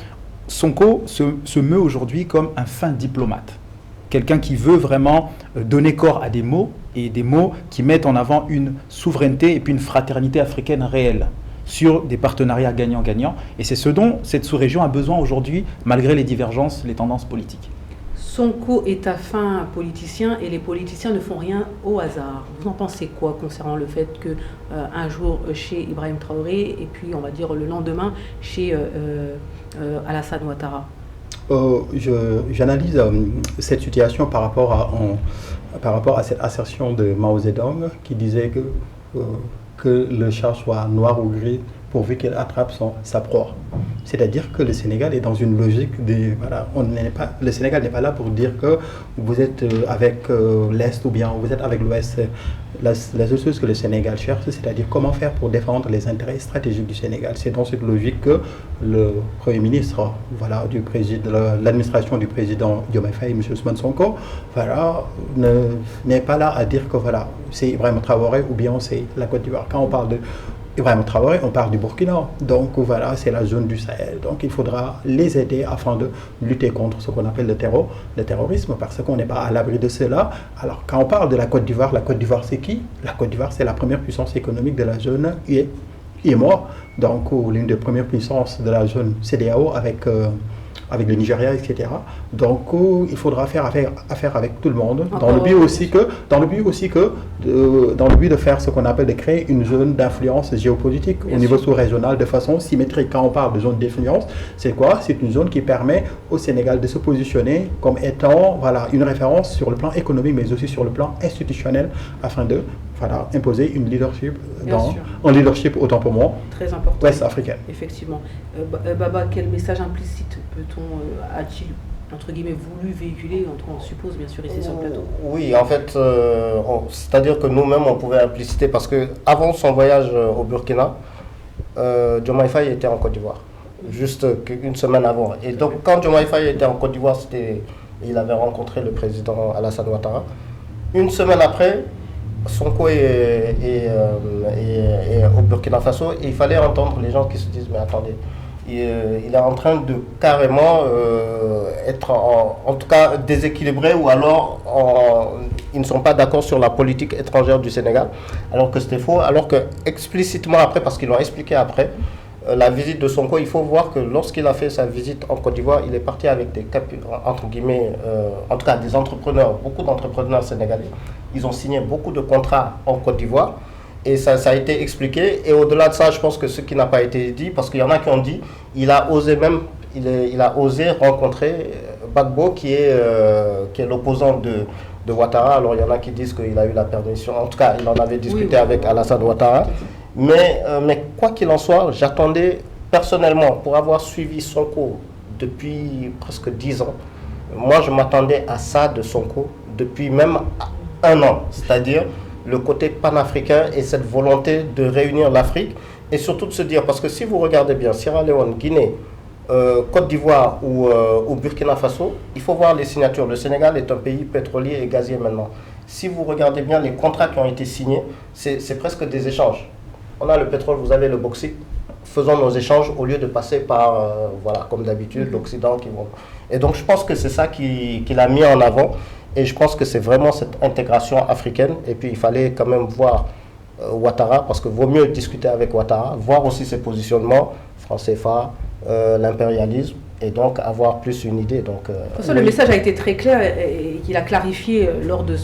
[SPEAKER 4] Sonko se meut aujourd'hui comme un fin diplomate. Quelqu'un qui veut vraiment donner corps à des mots, et des mots qui mettent en avant une souveraineté et puis une fraternité africaine réelle sur des partenariats gagnant-gagnant. Et c'est ce dont cette sous-région a besoin aujourd'hui, malgré les divergences, les tendances politiques.
[SPEAKER 1] Sonko est un fin politicien et les politiciens ne font rien au hasard. Vous en pensez quoi concernant le fait qu'un jour chez Ibrahim Traoré et puis on va dire le lendemain chez Alassane Ouattara?
[SPEAKER 2] J'analyse cette situation par rapport à cette assertion de Mao Zedong qui disait que le chat soit noir ou gris pourvu qu'il attrape sa proie. C'est-à-dire que le Sénégal est dans une logique le Sénégal n'est pas là pour dire que vous êtes avec l'Est ou bien vous êtes avec l'Ouest. La seule chose que le Sénégal cherche, c'est-à-dire comment faire pour défendre les intérêts stratégiques du Sénégal. C'est dans cette logique que le Premier ministre de l'administration du président Diomaye Faye, M. Ousmane Sonko, n'est pas là à dire que c'est Ibrahim Traoré ou bien c'est la Côte d'Ivoire. Quand on parle de Ibrahim Traoré, on parle du Burkina. Donc c'est la zone du Sahel. Donc il faudra les aider afin de lutter contre ce qu'on appelle le terrorisme, parce qu'on n'est pas à l'abri de cela. Alors quand on parle de la Côte d'Ivoire c'est qui? La Côte d'Ivoire, c'est la première puissance économique de la zone UEMOA. Donc l'une des premières puissances de la zone CEDEAO avec le Nigeria, etc. Donc il faudra faire affaire avec tout le monde, dans le but de faire ce qu'on appelle de créer une zone d'influence géopolitique au niveau sous-régional de façon symétrique. Quand on parle de zone d'influence, c'est quoi? C'est une zone qui permet au Sénégal de se positionner comme étant une référence sur le plan économique, mais aussi sur le plan institutionnel, afin de imposer un leadership autant pour moi
[SPEAKER 1] très important
[SPEAKER 2] ouest-africaine.
[SPEAKER 1] Effectivement. Baba, quel message implicite a-t-il entre guillemets voulu véhiculer, on suppose bien sûr ici sur le plateau?
[SPEAKER 3] Oui, en fait, c'est-à-dire que nous-mêmes on pouvait impliciter, parce que avant son voyage au Burkina, Diomaye Faye était en Côte d'Ivoire, juste une semaine avant. Et donc quand Diomaye Faye était en Côte d'Ivoire, il avait rencontré le président Alassane Ouattara. Une semaine après, Sonko est au Burkina Faso, et il fallait entendre les gens qui se disent mais attendez, il est en train de carrément être en tout cas déséquilibré, ou alors ils ne sont pas d'accord sur la politique étrangère du Sénégal, alors que c'était faux, alors que explicitement après, parce qu'ils l'ont expliqué après, la visite de Sonko, il faut voir que lorsqu'il a fait sa visite en Côte d'Ivoire, il est parti avec des entre guillemets, en tout cas des entrepreneurs, beaucoup d'entrepreneurs sénégalais. Ils ont signé beaucoup de contrats en Côte d'Ivoire et ça a été expliqué. Et au-delà de ça, je pense que ce qui n'a pas été dit, parce qu'il y en a qui ont dit, il a osé rencontrer Gbagbo qui est l'opposant de Ouattara. Alors il y en a qui disent qu'il a eu la permission, en tout cas il en avait discuté avec Alassane Ouattara. Mais quoi qu'il en soit, j'attendais personnellement, pour avoir suivi Sonko depuis presque 10 ans, moi je m'attendais à ça de Sonko depuis même 1 an, c'est-à-dire le côté panafricain et cette volonté de réunir l'Afrique et surtout de se dire, parce que si vous regardez bien Sierra Leone, Guinée, Côte d'Ivoire ou Burkina Faso, il faut voir les signatures. Le Sénégal est un pays pétrolier et gazier maintenant. Si vous regardez bien les contrats qui ont été signés, c'est presque des échanges. On a le pétrole, vous avez le bauxite. Faisons nos échanges au lieu de passer par, voilà, comme d'habitude, l'Occident qui vont. Et donc je pense que c'est ça qu'il a mis en avant. Et je pense que c'est vraiment cette intégration africaine. Et puis il fallait quand même voir Ouattara, parce que vaut mieux discuter avec Ouattara, voir aussi ses positionnements, franc CFA, l'impérialisme, et donc avoir plus une idée. Donc,
[SPEAKER 1] le message a été très clair et qu'il a clarifié lors de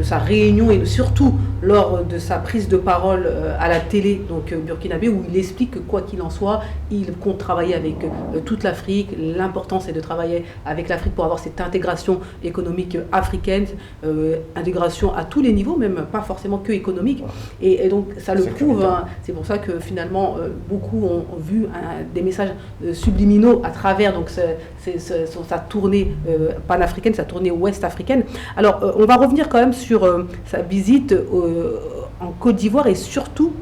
[SPEAKER 1] sa réunion et surtout lors de sa prise de parole à la télé burkinabé, où il explique que quoi qu'il en soit, il compte travailler avec toute l'Afrique. L'important c'est de travailler avec l'Afrique pour avoir cette intégration économique africaine, intégration à tous les niveaux, même pas forcément que économique. Et donc ça le prouve, hein. C'est pour ça que finalement beaucoup ont vu des messages subliminaux à travers donc sa tournée panafricaine, sa tournée ouest-africaine. Alors on va revenir quand même sur sa visite en Côte d'Ivoire et surtout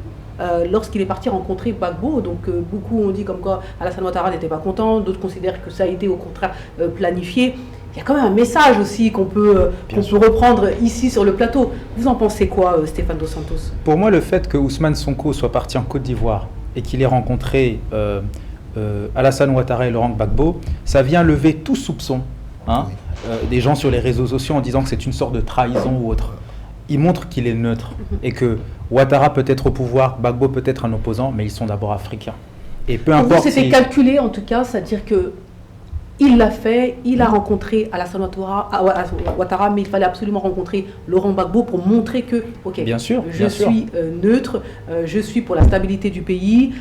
[SPEAKER 1] lorsqu'il est parti rencontrer Gbagbo. Donc beaucoup ont dit comme quoi Alassane Ouattara n'était pas content, d'autres considèrent que ça a été au contraire planifié. Il y a quand même un message aussi qu'on peut reprendre ici sur le plateau. Vous en pensez quoi, Stéphane Dos Santos?
[SPEAKER 4] Pour moi, le fait que Ousmane Sonko soit parti en Côte d'Ivoire et qu'il ait rencontré Alassane Ouattara et Laurent Gbagbo, ça vient lever tout soupçon des gens sur les réseaux sociaux en disant que c'est une sorte de trahison ou autre. Il montre qu'il est neutre et que Ouattara peut être au pouvoir, Gbagbo peut être un opposant, mais ils sont d'abord africains. Et peu importe.
[SPEAKER 1] C'était calculé en tout cas, c'est-à-dire que il l'a fait, il a rencontré Alassane Ouattara, mais il fallait absolument rencontrer Laurent Gbagbo pour montrer que, ok,
[SPEAKER 4] bien sûr,
[SPEAKER 1] je suis neutre, je suis pour la stabilité du pays,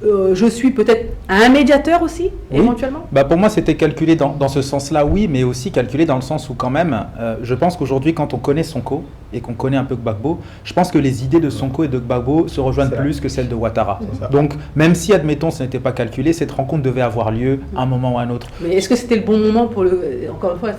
[SPEAKER 1] je suis peut-être un médiateur aussi, éventuellement.
[SPEAKER 4] Pour moi, c'était calculé dans ce sens-là, oui, mais aussi calculé dans le sens où quand même, je pense qu'aujourd'hui, quand on connaît Sonko et qu'on connaît un peu Gbagbo, je pense que les idées de Sonko et de Gbagbo se rejoignent plus que celles de Ouattara. Donc, même si, admettons, ce n'était pas calculé, cette rencontre devait avoir lieu à un moment ou à un autre.
[SPEAKER 1] Mais est-ce que c'était le bon moment pour encore une fois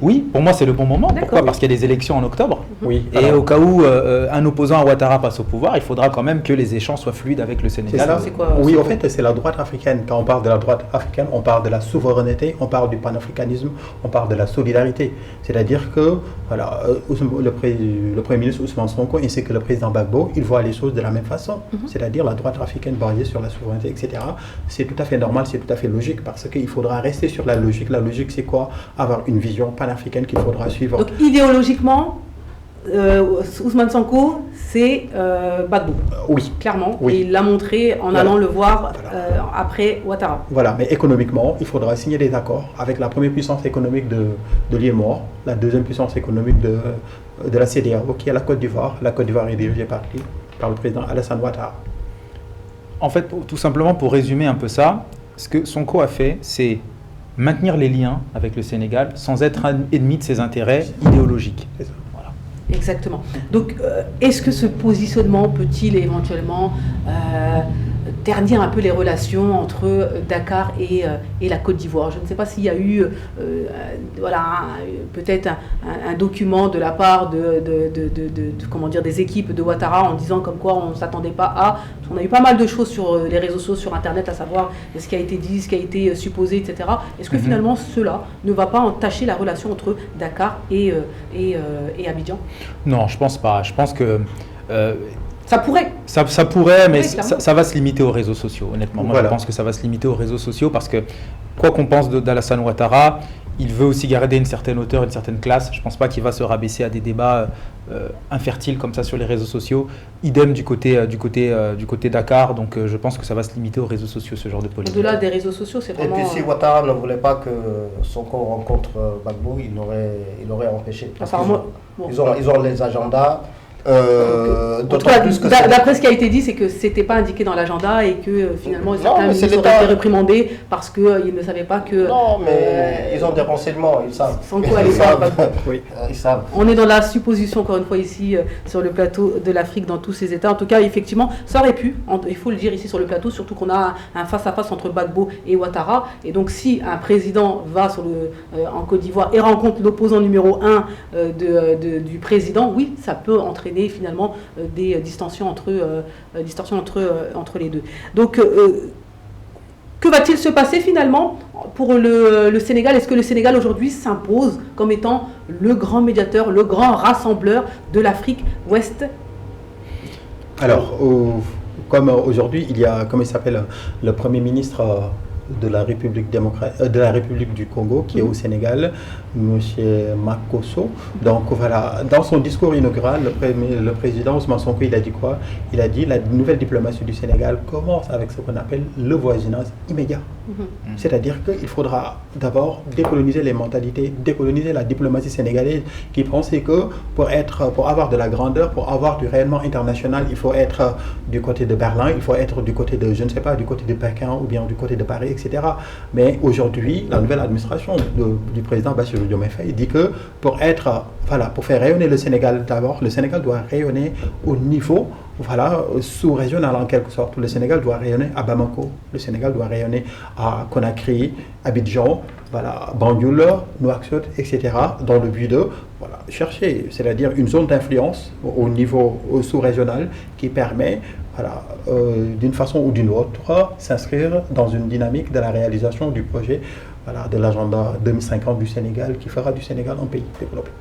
[SPEAKER 4] Oui, pour moi c'est le bon moment. Pourquoi? Parce qu'il y a des élections en octobre.
[SPEAKER 2] Oui.
[SPEAKER 4] Et au cas où un opposant à Ouattara passe au pouvoir, il faudra quand même que les échanges soient fluides avec le Sénégal.
[SPEAKER 1] C'est quoi,
[SPEAKER 2] oui, en fait, c'est la droite africaine. Quand on parle de la droite africaine, on parle de la souveraineté, on parle du panafricanisme, on parle de la solidarité. C'est-à-dire que voilà, le Premier ministre Ousmane Sonko ainsi que le président Gbagbo, ils voient les choses de la même façon. C'est-à-dire la droite africaine basée sur la souveraineté, etc. C'est tout à fait normal, c'est tout à fait logique parce qu'il faudra rester sur la logique. La logique, c'est quoi? Avoir une vision panafricaine qu'il faudra suivre.
[SPEAKER 1] Donc, idéologiquement, Ousmane Sonko, c'est Gbagbo.
[SPEAKER 2] Oui.
[SPEAKER 1] Clairement.
[SPEAKER 2] Oui.
[SPEAKER 1] Et il l'a montré en allant le voir après Ouattara.
[SPEAKER 2] Voilà, mais économiquement, il faudra signer des accords avec la première puissance économique de l'IEMOR, la deuxième puissance économique de la CEDEAO, qui est la Côte d'Ivoire. La Côte d'Ivoire est dirigée par le président Alassane Ouattara.
[SPEAKER 4] En fait, tout simplement, pour résumer un peu ça, ce que Sonko a fait, c'est maintenir les liens avec le Sénégal sans être ennemi de ses intérêts idéologiques.
[SPEAKER 2] Voilà.
[SPEAKER 1] Exactement. Donc, est-ce que ce positionnement peut-il éventuellement ternir un peu les relations entre Dakar et la Côte d'Ivoire? Je ne sais pas s'il y a eu peut-être un document de la part des équipes de Ouattara en disant comme quoi on ne s'attendait pas à... On a eu pas mal de choses sur les réseaux sociaux, sur Internet, à savoir ce qui a été dit, ce qui a été supposé, etc. Est-ce que finalement cela ne va pas entacher la relation entre Dakar et Abidjan?
[SPEAKER 4] Non, je pense pas. Je pense que...
[SPEAKER 1] ça pourrait.
[SPEAKER 4] Ça pourrait, mais ça va se limiter aux réseaux sociaux, honnêtement. Moi, je pense que ça va se limiter aux réseaux sociaux parce que, quoi qu'on pense d'Alassane Ouattara, Il veut aussi garder une certaine hauteur, une certaine classe. Je ne pense pas qu'il va se rabaisser à des débats infertiles comme ça sur les réseaux sociaux. Idem du côté Dakar. Donc je pense que ça va se limiter aux réseaux sociaux, ce genre de politique.
[SPEAKER 1] Au-delà des réseaux sociaux, c'est vraiment...
[SPEAKER 3] Et puis si Ouattara ne voulait pas que Sonko rencontre Gbagbo, il aurait empêché. Parce
[SPEAKER 1] Apparemment,
[SPEAKER 3] ils ont les agendas.
[SPEAKER 1] D'après ce qui a été dit, c'est que c'était pas indiqué dans l'agenda et que finalement certains ministres auraient été réprimandés parce qu'ils ne savaient pas que...
[SPEAKER 3] Non, mais ils ont des renseignements, ils savent.
[SPEAKER 1] Sonko allait pas.
[SPEAKER 3] Oui, ils savent.
[SPEAKER 1] On est dans la supposition, encore une fois, ici, sur le plateau de l'Afrique, dans tous ces États. En tout cas, effectivement, ça aurait pu, il faut le dire ici sur le plateau, surtout qu'on a un face-à-face entre Gbagbo et Ouattara. Et donc, si un président va en Côte d'Ivoire et rencontre l'opposant numéro 1 du président, oui, ça peut entraîner finalement des distorsions entre les deux. Donc, que va-t-il se passer finalement pour le Sénégal? Est-ce que le Sénégal aujourd'hui s'impose comme étant le grand médiateur, le grand rassembleur de l'Afrique ouest?
[SPEAKER 2] Alors, comme aujourd'hui, il y a, comment il s'appelle, le Premier ministre de la République du Congo, qui est au Sénégal, M. Makosso. Donc voilà, dans son discours inaugural, le président Ousmane Sonko, il a dit quoi? Il a dit la nouvelle diplomatie du Sénégal commence avec ce qu'on appelle le voisinage immédiat. C'est-à-dire qu'il faudra d'abord décoloniser les mentalités, décoloniser la diplomatie sénégalaise qui pensait que pour avoir de la grandeur, pour avoir du rayonnement international, il faut être du côté de Berlin, il faut être du côté de, je ne sais pas, du côté de Pékin ou bien du côté de Paris, etc. Mais aujourd'hui, la nouvelle administration du président Bassirou Diomaye Faye dit que pour faire rayonner le Sénégal d'abord, le Sénégal doit rayonner au niveau sous-régional en quelque sorte. Le Sénégal doit rayonner à Bamako, le Sénégal doit rayonner à Conakry, Abidjan, Banjul, Nouakchott, etc. dans le but de chercher, c'est-à-dire une zone d'influence au niveau sous-régional qui permet d'une façon ou d'une autre, s'inscrire dans une dynamique de la réalisation du projet de l'agenda 2050 du Sénégal qui fera du Sénégal un pays développé.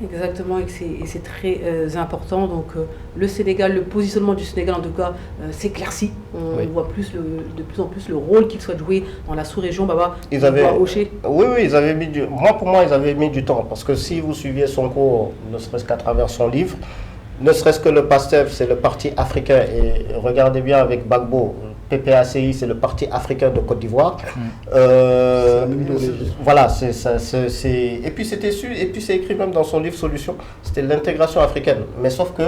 [SPEAKER 1] Exactement, et c'est très important. Donc le Sénégal, le positionnement du Sénégal en tout cas s'éclaircit. On voit de plus en plus le rôle qu'il souhaite jouer dans la sous-région. Baba,
[SPEAKER 3] ils avaient mis pour moi, ils avaient mis du temps. Parce que si vous suiviez Sonko, ne serait-ce qu'à travers son livre, ne serait-ce que le PASTEF, c'est le parti africain, et regardez bien avec Gbagbo, PPACI, c'est le parti africain de Côte d'Ivoire. Voilà, et puis c'est écrit même dans son livre Solution, c'était l'intégration africaine. Mais sauf que,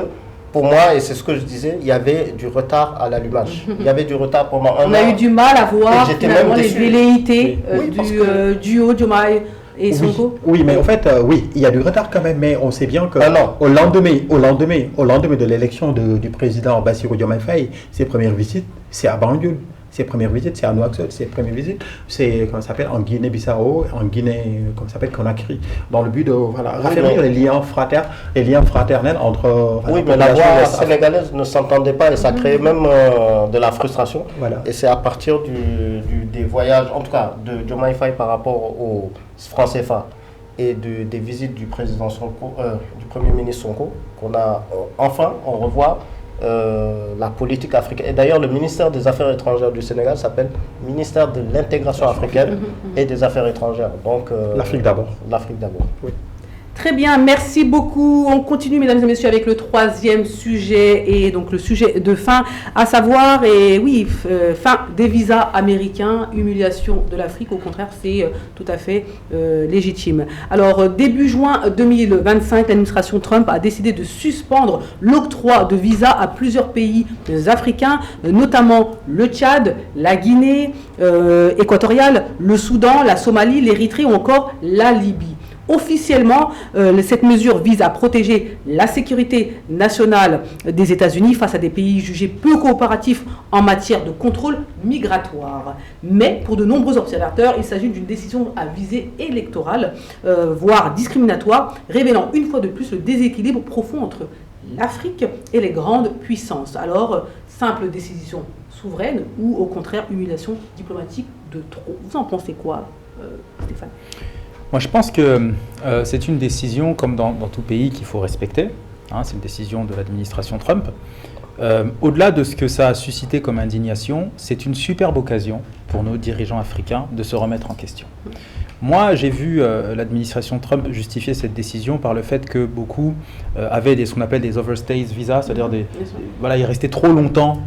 [SPEAKER 3] pour moi, et c'est ce que je disais, il y avait du retard à l'allumage. Il y avait du retard pendant un an.
[SPEAKER 1] On a eu du mal à voir finalement les velléités du duo Diomaye et Sonko.
[SPEAKER 2] Oui, mais en fait, il y a du retard quand même, mais on sait bien que au lendemain de l'élection du président Bassirou Diomaye Faye, ses premières visites, c'est à Banjul. Ses premières visites, c'est à Nouakchott. Ses premières visites, c'est en Guinée-Bissau, en Guinée, Conakry, dans le but de raffermir les liens fraternels entre.
[SPEAKER 3] Mais la voix sénégalaise ne s'entendait pas et ça créait même de la frustration. Et c'est à partir des voyages, en tout cas de Diomaye Faye par rapport au franc CFA et des visites du président Sonko, du Premier ministre Sonko, qu'on a on revoit la politique africaine. Et d'ailleurs, le ministère des Affaires étrangères du Sénégal s'appelle ministère de l'intégration africaine et des Affaires étrangères. Donc,
[SPEAKER 2] l'Afrique d'abord.
[SPEAKER 3] L'Afrique d'abord.
[SPEAKER 2] Oui.
[SPEAKER 1] Très bien, merci beaucoup. On continue, mesdames et messieurs, avec le troisième sujet et donc le sujet de fin, à savoir, fin des visas américains, humiliation de l'Afrique. Au contraire, c'est tout à fait légitime. Alors, début juin 2025, l'administration Trump a décidé de suspendre l'octroi de visas à plusieurs pays africains, notamment le Tchad, la Guinée équatoriale, le Soudan, la Somalie, l'Érythrée ou encore la Libye. Officiellement, cette mesure vise à protéger la sécurité nationale des États-Unis face à des pays jugés peu coopératifs en matière de contrôle migratoire. Mais pour de nombreux observateurs, il s'agit d'une décision à visée électorale, voire discriminatoire, révélant une fois de plus le déséquilibre profond entre l'Afrique et les grandes puissances. Alors, simple décision souveraine ou au contraire humiliation diplomatique de trop? Vous en pensez quoi, Stéphane?
[SPEAKER 4] Moi, je pense que c'est une décision, comme dans tout pays, qu'il faut respecter. C'est une décision de l'administration Trump. Au-delà de ce que ça a suscité comme indignation, c'est une superbe occasion pour nos dirigeants africains de se remettre en question. Moi, j'ai vu l'administration Trump justifier cette décision par le fait que beaucoup avaient ce qu'on appelle des overstays visas, c'est-à-dire ils restaient trop longtemps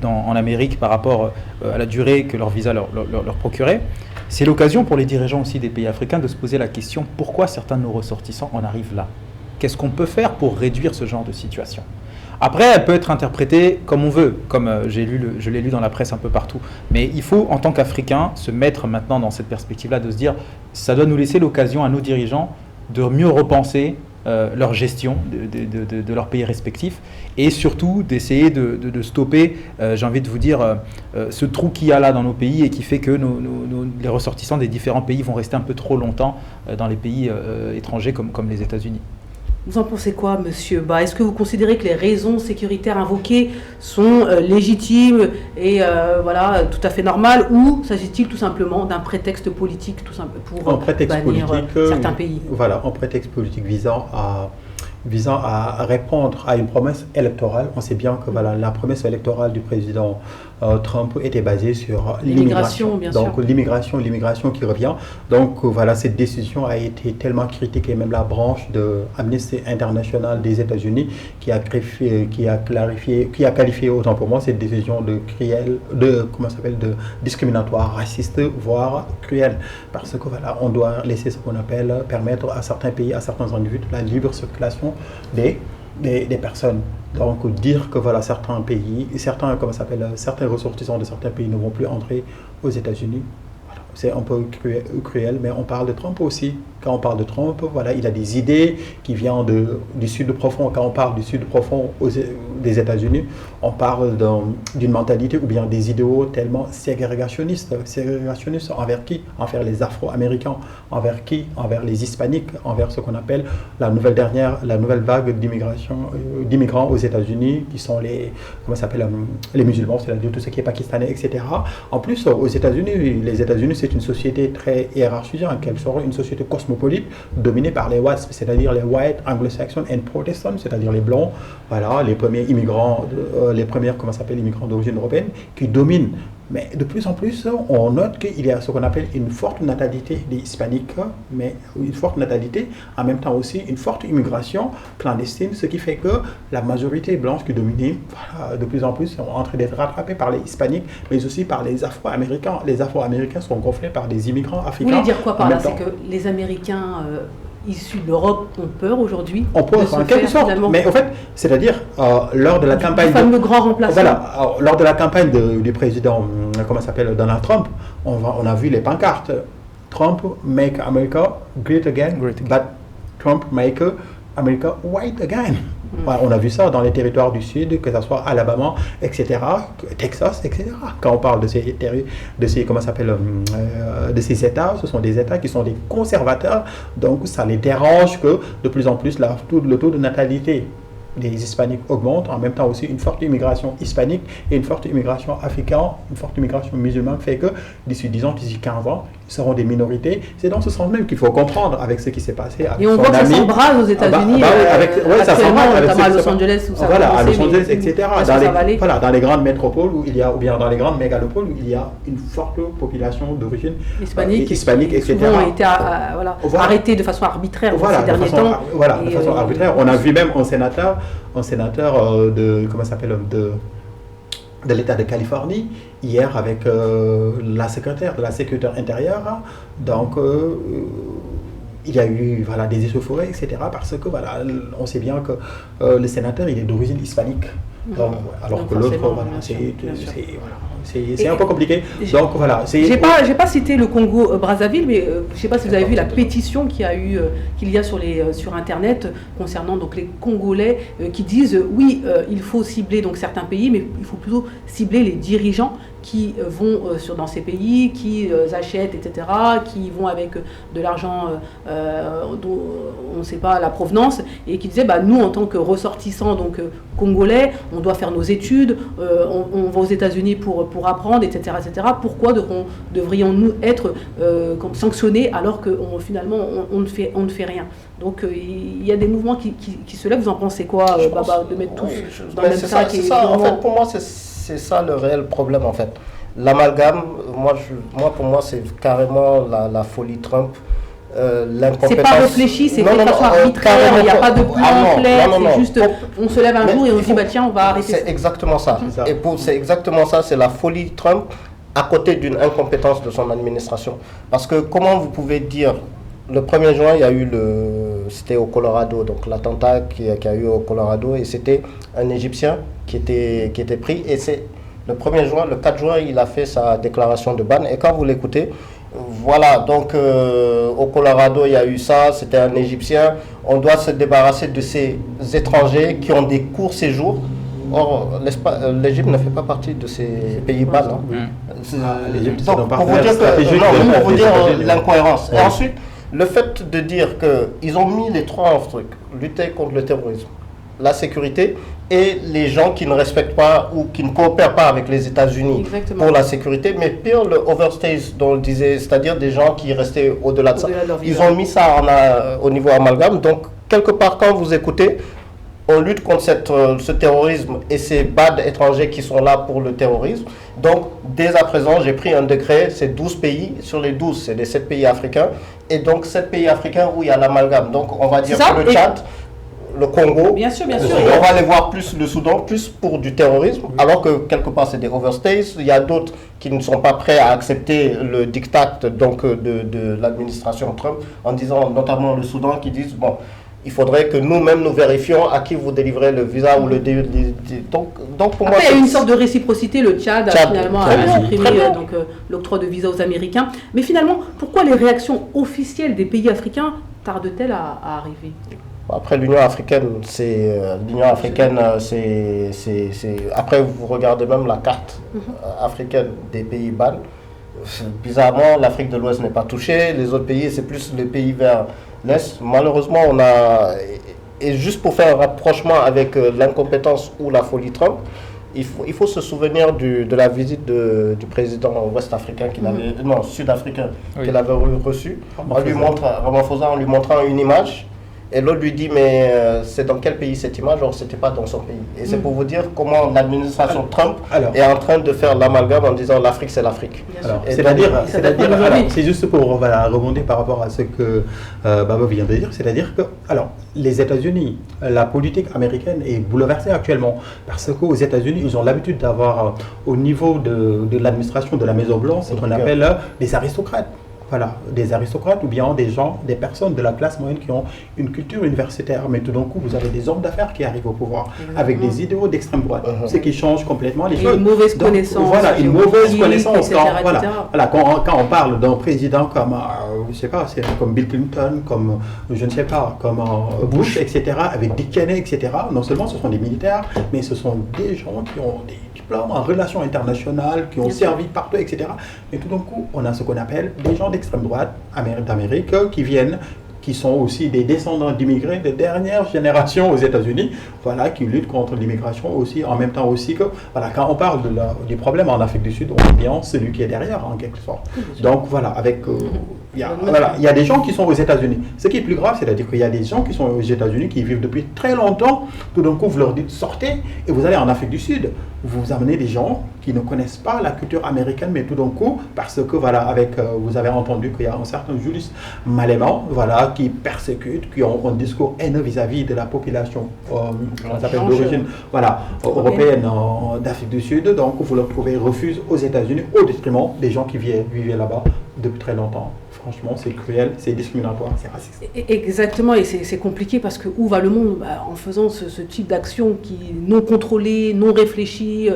[SPEAKER 4] en Amérique par rapport à la durée que leur visa leur procurait. C'est l'occasion pour les dirigeants aussi des pays africains de se poser la question pourquoi certains de nos ressortissants en arrivent là. Qu'est-ce qu'on peut faire pour réduire ce genre de situation? Après, elle peut être interprétée comme on veut, comme je l'ai lu dans la presse un peu partout. Mais il faut, en tant qu'Africains, se mettre maintenant dans cette perspective-là, de se dire, ça doit nous laisser l'occasion à nos dirigeants de mieux repenser leur gestion de leurs pays respectifs et surtout d'essayer de stopper, j'ai envie de vous dire, ce trou qu'il y a là dans nos pays et qui fait que les ressortissants des différents pays vont rester un peu trop longtemps dans les pays étrangers comme les États-Unis.
[SPEAKER 1] Vous en pensez quoi, monsieur Ba? Est-ce que vous considérez que les raisons sécuritaires invoquées sont légitimes et tout à fait normales, ou s'agit-il tout simplement d'un prétexte politique pour bannir certains pays?
[SPEAKER 2] Voilà, un prétexte politique visant à répondre à une promesse électorale. On sait bien que la promesse électorale du président Trump était basée sur l'immigration. Donc l'immigration qui revient. Donc cette décision a été tellement critiquée, même la branche de Amnesty International des États-Unis qui a qualifié autant pour moi cette décision de discriminatoire, raciste, voire cruelle. Parce que on doit laisser ce qu'on appelle permettre à certains pays, à certains individus la libre circulation des personnes. Donc dire que certains pays, certains ressortissants de certains pays ne vont plus entrer aux États-Unis, c'est un peu cruel, mais on parle de Trump aussi. Quand on parle de Trump, il a des idées qui viennent du Sud profond. Quand on parle du Sud profond des États-Unis, on parle d'une mentalité ou bien des idéaux tellement ségrégationnistes. Ségrégationnistes envers qui? Envers les Afro-Américains. Envers qui? Envers les Hispaniques. Envers ce qu'on appelle la nouvelle vague d'immigrants aux États-Unis, qui sont les musulmans, c'est-à-dire tout ce qui est pakistanais, etc. En plus, aux États-Unis, c'est une société très hiérarchisée, en quelque sorte, une société cosmopolite dominée par les whites, c'est-à-dire les white anglo-saxons et protestants, c'est-à-dire les blancs, les premiers immigrants, immigrants d'origine européenne qui dominent. Mais de plus en plus, on note qu'il y a ce qu'on appelle une forte natalité des hispaniques, mais une forte natalité, en même temps aussi une forte immigration clandestine, ce qui fait que la majorité blanche qui dominait, de plus en plus, sont en train d'être rattrapés par les hispaniques, mais aussi par les Afro-Américains. Les Afro-Américains sont gonflés par des immigrants africains.
[SPEAKER 1] Vous voulez dire quoi par là? C'est que les Américains issus de l'Europe ont peur aujourd'hui?
[SPEAKER 2] On peut, en quelque sorte. Mais en fait, c'est-à-dire, lors de la campagne...
[SPEAKER 1] Le fameux grand remplaçant.
[SPEAKER 2] Lors de la campagne du président, Donald Trump, on a vu les pancartes. Trump make America great again, but Trump make America white again. On a vu ça dans les territoires du Sud, que ce soit Alabama, etc., Texas, etc. Quand on parle de ces États, ce sont des États qui sont des conservateurs, donc ça les dérange que de plus en plus le taux de natalité des hispaniques augmente, en même temps aussi une forte immigration hispanique et une forte immigration africaine, une forte immigration musulmane fait que d'ici 15 ans, ils seront des minorités. C'est dans ce sens même qu'il faut comprendre avec ce qui s'est passé avec
[SPEAKER 1] et on voit que ça s'embrase aux États-Unis, notamment à Los Angeles, où ça
[SPEAKER 2] à Los Angeles, etc. Dans les grandes métropoles ou bien dans les grandes mégalopoles où il y a une forte population d'origine hispanique, etc.
[SPEAKER 1] Souvent ont été arrêtés de façon arbitraire ces derniers temps.
[SPEAKER 2] De façon arbitraire. On a vu même un sénateur de l'État de Californie, hier avec la secrétaire de la sécurité intérieure. Donc, il y a eu des échauffourées, etc. Parce que on sait bien que le sénateur, il est d'origine hispanique. Donc, alors que l'autre, c'est un peu compliqué. Donc voilà.
[SPEAKER 1] J'ai pas cité le Congo Brazzaville, mais je ne sais pas si vous avez vu la pétition qu'il y a sur Internet concernant donc les Congolais qui disent oui, il faut cibler donc certains pays, mais il faut plutôt cibler les dirigeants qui vont dans ces pays, qui achètent, etc., qui vont avec de l'argent dont on ne sait pas la provenance, et qui disaient nous, en tant que ressortissants congolais, on doit faire nos études, on va aux États-Unis pour apprendre, etc., etc. Pourquoi devrions-nous être sanctionnés alors que finalement on ne fait rien? Donc il y a des mouvements qui se lèvent. Vous en pensez quoi, Baba, de mettre tous dans le même sac?
[SPEAKER 3] En fait, pour moi, c'est ça le réel problème, en fait. L'amalgame, pour moi, c'est carrément la folie Trump. L'incompétence.
[SPEAKER 1] C'est pas réfléchi, c'est fait de façon arbitraire, il n'y a pas de plan clair, c'est juste on se lève un jour et on se dit bah tiens on va arrêter.
[SPEAKER 3] C'est exactement ça. Et c'est exactement ça, c'est la folie Trump à côté d'une incompétence de son administration. Parce que comment vous pouvez dire, le 1er juin il y a eu c'était au Colorado, donc l'attentat qu'il y a eu au Colorado, et c'était un Égyptien qui était pris, et c'est le 1er juin, le 4 juin il a fait sa déclaration de ban, et quand vous l'écoutez, voilà, donc au Colorado, il y a eu ça, c'était un Égyptien. On doit se débarrasser de ces étrangers qui ont des courts séjours. Or, l'Égypte ne fait pas partie de ces pays bas. Donc, pour vous dire l'incohérence. Et ensuite, le fait de dire qu'ils ont mis les trois trucs, lutter contre le terrorisme, la sécurité et les gens qui ne respectent pas ou qui ne coopèrent pas avec les États-Unis pour la sécurité, mais pire le overstays dont on disait, c'est-à-dire des gens qui restaient au-delà de ça. Ils ont mis ça au niveau amalgame. Donc quelque part quand vous écoutez, on lutte contre ce terrorisme et ces bad étrangers qui sont là pour le terrorisme. Donc dès à présent j'ai pris un décret, c'est 12 pays, sur les 12 c'est les 7 pays africains, et donc 7 pays africains où il y a l'amalgame. Donc on va dire que le Tchad, le Congo,
[SPEAKER 1] bien sûr.
[SPEAKER 3] On va aller voir plus le Soudan, plus pour du terrorisme, alors que quelque part c'est des overstays. Il y a d'autres qui ne sont pas prêts à accepter le diktat donc, de l'administration Trump, en disant notamment le Soudan, qui disent bon, il faudrait que nous-mêmes nous vérifions à qui vous délivrez le visa ou le donc pour moi,
[SPEAKER 1] il y a une sorte de réciprocité. Le Tchad a finalement supprimé l'octroi de visa aux Américains. Mais finalement, pourquoi les réactions officielles des pays africains tardent-elles à arriver?
[SPEAKER 3] Après l'Union africaine, après vous regardez même la carte africaine des pays ban. Bizarrement, l'Afrique de l'Ouest n'est pas touchée, les autres pays, c'est plus les pays vers l'Est. Malheureusement, et juste pour faire un rapprochement avec l'incompétence ou la folie Trump, il faut se souvenir de la visite du président ouest-africain, sud-africain, qu'il avait reçu, Ramaphosa, en lui montrant une image. Et l'autre lui dit, mais c'est dans quel pays cette image? Or, c'était pas dans son pays. Et c'est pour vous dire comment l'administration Trump est en train de faire l'amalgame en disant l'Afrique, c'est l'Afrique.
[SPEAKER 2] C'est juste pour rebondir par rapport à ce que Baba vient de dire. C'est-à-dire que, les États-Unis, la politique américaine est bouleversée actuellement. Parce qu'aux États-Unis, ils ont l'habitude d'avoir, au niveau de l'administration de la Maison-Blanche, ce qu'on appelle des aristocrates. Voilà, des aristocrates ou bien des personnes de la classe moyenne qui ont une culture universitaire. Mais tout d'un coup, vous avez des hommes d'affaires qui arrivent au pouvoir avec des idéaux d'extrême droite, ce qui change complètement les choses.
[SPEAKER 1] Une mauvaise connaissance.
[SPEAKER 2] Voilà, une mauvaise connaissance. Quand on parle d'un président comme, je sais pas, comme Bill Clinton, comme, je ne sais pas, comme Bush, etc., avec Dick Cheney, etc., non seulement ce sont des militaires, mais ce sont des gens qui ont des diplômes en relations internationales, qui ont servi partout, etc. Mais tout d'un coup, on a ce qu'on appelle des gens d'extrême droite d'Amérique qui sont aussi des descendants d'immigrés de dernière génération aux États-Unis, qui luttent contre l'immigration aussi, en même temps aussi que, quand on parle du problème en Afrique du Sud, on est bien celui qui est derrière, en quelque sorte. Donc il y a des gens qui sont aux États-Unis. Ce qui est plus grave, c'est-à-dire qu'il y a des gens qui sont aux États-Unis, qui vivent depuis très longtemps, tout d'un coup vous leur dites sortez, et vous allez en Afrique du Sud, vous amenez des gens qui ne connaissent pas la culture américaine, mais tout d'un coup, parce que vous avez entendu qu'il y a un certain Julius Malema, qui persécute, qui ont un discours haineux vis-à-vis de la population d'origine européenne d'Afrique du Sud. Donc vous le trouvez refuse aux États-Unis au détriment des gens qui vivaient là-bas depuis très longtemps. Franchement, c'est cruel, c'est discriminatoire, c'est raciste.
[SPEAKER 1] Exactement, et c'est compliqué parce que où va le monde en faisant ce type d'action qui non contrôlée, non réfléchie?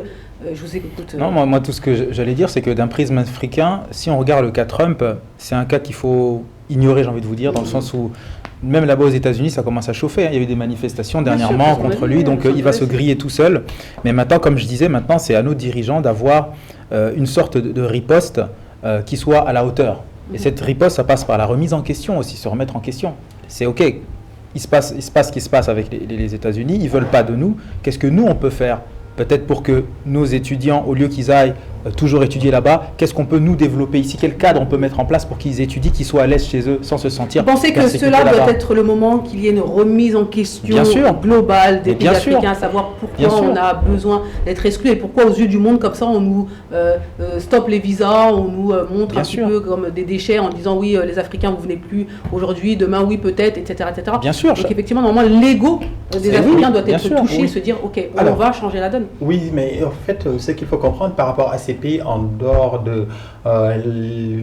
[SPEAKER 1] Je vous écoute.
[SPEAKER 4] Non, moi tout ce que j'allais dire, c'est que d'un prisme africain, si on regarde le cas Trump, c'est un cas qu'il faut ignorer, j'ai envie de vous dire, dans le sens où même là-bas aux États-Unis, ça commence à chauffer. Il y a eu des manifestations dernièrement contre lui, donc il va se griller tout seul. Mais maintenant, comme je disais, c'est à nos dirigeants d'avoir une sorte de riposte qui soit à la hauteur. Et cette riposte, ça passe par la remise en question aussi, se remettre en question. C'est OK, il se passe ce qui se passe avec les États-Unis, ils ne veulent pas de nous. Qu'est-ce que nous, on peut faire? Peut-être pour que nos étudiants, au lieu qu'ils aillent toujours étudié là-bas, qu'est-ce qu'on peut nous développer ici, quel cadre on peut mettre en place pour qu'ils étudient, qu'ils soient à l'aise chez eux sans se sentir.
[SPEAKER 1] Vous pensez que cela doit être le moment qu'il y ait une remise en question globale des pays africains, à savoir pourquoi on a besoin d'être exclu et pourquoi aux yeux du monde comme ça on nous stoppe les visas, on nous montre un petit peu comme des déchets en disant oui les Africains vous venez plus aujourd'hui, demain oui peut-être, etc.
[SPEAKER 4] Bien sûr.
[SPEAKER 1] Donc effectivement normalement l'ego des Africains doit être touché, se dire ok on va changer la donne.
[SPEAKER 2] Oui, mais en fait ce qu'il faut comprendre par rapport à ces pays en dehors de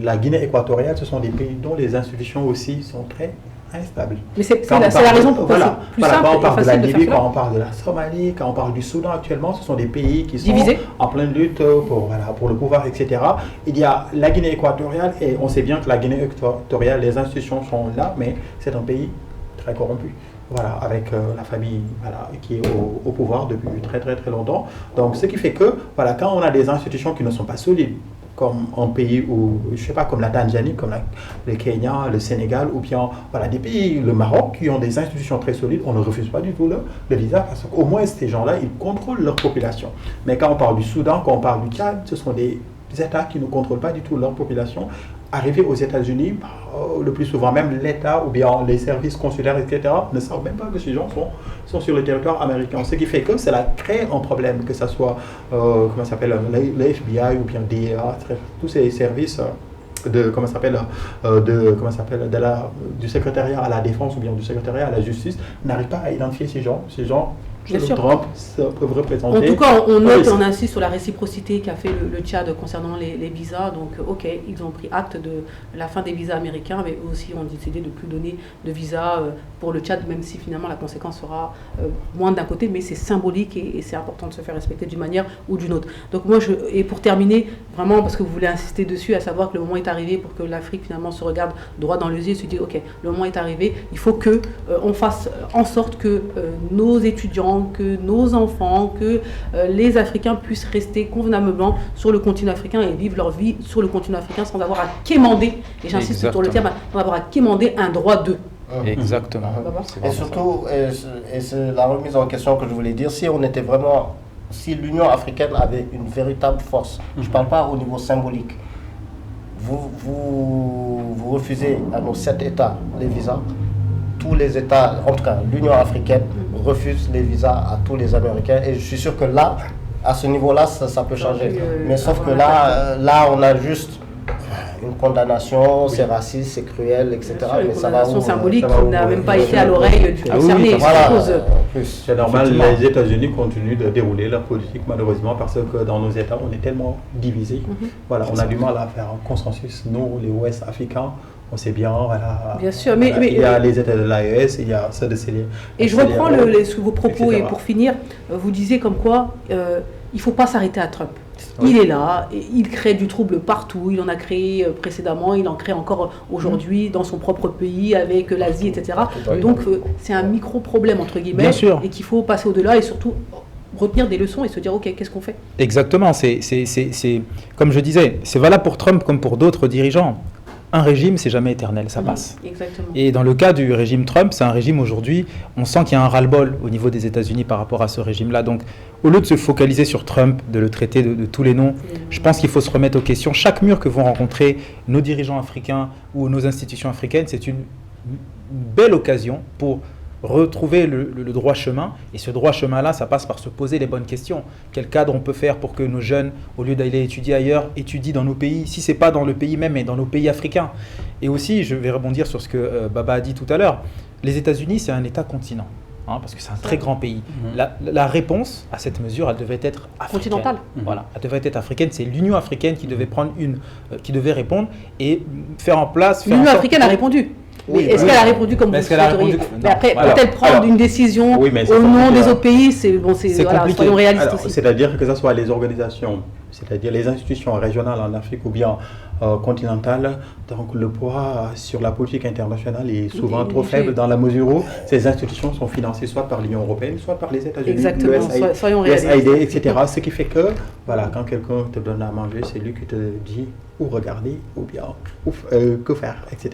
[SPEAKER 2] la Guinée équatoriale, ce sont des pays dont les institutions aussi sont très instables.
[SPEAKER 1] Mais c'est la raison pour laquelle c'est plus simple
[SPEAKER 2] quand on
[SPEAKER 1] et
[SPEAKER 2] parle de la
[SPEAKER 1] facile de
[SPEAKER 2] Libye,
[SPEAKER 1] faire
[SPEAKER 2] quand on parle de la Somalie, quand on parle du Soudan actuellement, ce sont des pays qui sont
[SPEAKER 1] divisés
[SPEAKER 2] en pleine lutte pour le pouvoir, etc. Il y a la Guinée équatoriale et on sait bien que la Guinée équatoriale, les institutions sont là, mais c'est un pays très corrompu. Voilà, avec la famille qui est au pouvoir depuis très très très longtemps. Donc ce qui fait que quand on a des institutions qui ne sont pas solides, comme un pays où, je sais pas, comme la Tanzanie, comme le Kenya, le Sénégal, ou bien des pays, le Maroc, qui ont des institutions très solides, on ne refuse pas du tout le visa, parce qu'au moins ces gens-là, ils contrôlent leur population. Mais quand on parle du Soudan, quand on parle du Tchad, ce sont des États qui ne contrôlent pas du tout leur population. Arriver aux États-Unis, le plus souvent même l'État ou bien les services consulaires, etc., ne savent même pas que ces gens sont sur le territoire américain. Ce qui fait que cela crée un problème, que ce soit le FBI ou bien DEA, tous ces services du secrétariat à la défense ou bien du secrétariat à la justice n'arrivent pas à identifier ces gens. Ces gens, Trump, peuvent représenter.
[SPEAKER 1] En tout cas, on note et on insiste sur la réciprocité qu'a fait le Tchad concernant les visas. Donc, ok, ils ont pris acte de la fin des visas américains, mais eux aussi ont décidé de ne plus donner de visa pour le Tchad, même si finalement la conséquence sera moins d'un côté, mais c'est symbolique et c'est important de se faire respecter d'une manière ou d'une autre. Donc moi, et pour terminer, vraiment, parce que vous voulez insister dessus, à savoir que le moment est arrivé pour que l'Afrique finalement se regarde droit dans les yeux et se dise, ok, le moment est arrivé, il faut que on fasse en sorte que nos étudiants, que nos enfants, que les Africains puissent rester convenablement sur le continent africain et vivre leur vie sur le continent africain sans avoir à quémander, et j'insiste sur le terme, sans avoir à quémander un droit d'eux.
[SPEAKER 4] Exactement.
[SPEAKER 3] Et surtout, et c'est la remise en question que je voulais dire, si l'Union africaine avait une véritable force, je ne parle pas au niveau symbolique, vous refusez à nos 7 États les visas, tous les États, en tout cas l'Union africaine refuse les visas à tous les Américains, et je suis sûr que là, à ce niveau-là, ça peut changer. Mais sauf que là, on a juste une condamnation, c'est raciste, c'est cruel, etc.
[SPEAKER 1] Mais ça va symbolique qui n'a même pas été à l'oreille du concerné.
[SPEAKER 2] C'est normal, les États-Unis continuent de dérouler leur politique malheureusement parce que dans nos États, on est tellement divisés. On a du mal à faire un consensus. Nous, les Ouest africains, on sait bien,
[SPEAKER 1] bien sûr, mais
[SPEAKER 2] il y a les États de l'AES, il y a ceux de CELI.
[SPEAKER 1] Et je reprends vos propos, et pour finir, vous disiez comme quoi il ne faut pas s'arrêter à Trump. Il est là, il crée du trouble partout, il en a créé précédemment, il en crée encore aujourd'hui dans son propre pays, avec l'Asie, etc. Donc c'est un micro-problème, entre guillemets, et qu'il faut passer au-delà et surtout retenir des leçons et se dire, ok, qu'est-ce qu'on fait ?
[SPEAKER 4] Exactement, c'est comme je disais, c'est valable pour Trump comme pour d'autres dirigeants. Un régime, c'est jamais éternel, ça passe.
[SPEAKER 1] Exactement.
[SPEAKER 4] Et dans le cas du régime Trump, c'est un régime aujourd'hui, on sent qu'il y a un ras-le-bol au niveau des États-Unis par rapport à ce régime-là. Donc, au lieu de se focaliser sur Trump, de le traiter de tous les noms, je pense qu'il faut se remettre aux questions. Chaque mur que vont rencontrer nos dirigeants africains ou nos institutions africaines, c'est une belle occasion pour retrouver le droit chemin. Et ce droit chemin-là, ça passe par se poser les bonnes questions. Quel cadre on peut faire pour que nos jeunes, au lieu d'aller étudier ailleurs, étudient dans nos pays, si ce n'est pas dans le pays même, mais dans nos pays africains. Et aussi, je vais rebondir sur ce que Baba a dit tout à l'heure, les États-Unis, c'est un État-continent. Parce que c'est un très grand pays. La réponse à cette mesure, elle devait être africaine.
[SPEAKER 1] Continentale.
[SPEAKER 4] Voilà, elle devait être africaine. C'est l'Union africaine qui devait qui devait répondre et faire en place.
[SPEAKER 1] L'Union africaine a répondu. Oui, est-ce qu'elle a répondu comme vous souhaiteriez ? Mais après, peut-elle prendre une décision au nom des autres pays ? C'est compliqué. Soyons réalistes aussi.
[SPEAKER 2] C'est-à-dire que ce soit les organisations, c'est-à-dire les institutions régionales en Afrique ou bien continentale, donc le poids sur la politique internationale est souvent trop faible dans la mesure où ces institutions sont financées soit par l'Union européenne, soit par les États-Unis, l'USAID, etc. Ce qui fait que, quand quelqu'un te donne à manger, c'est lui qui te dit où regarder, ou bien que faire, etc.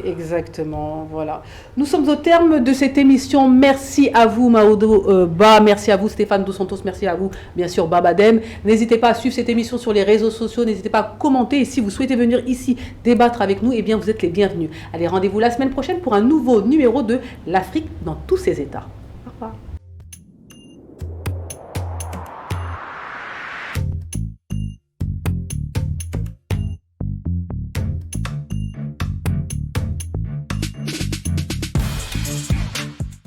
[SPEAKER 1] Exactement, voilà. Nous sommes au terme de cette émission. Merci à vous, Maodo Ba, merci à vous, Stéphane Dos Santos, merci à vous, bien sûr, Babadem. N'hésitez pas à suivre cette cette émission sur les réseaux sociaux. N'hésitez pas à commenter. Et si vous souhaitez venir ici débattre avec nous, eh bien, vous êtes les bienvenus. Allez, rendez-vous la semaine prochaine pour un nouveau numéro de l'Afrique dans tous ses états.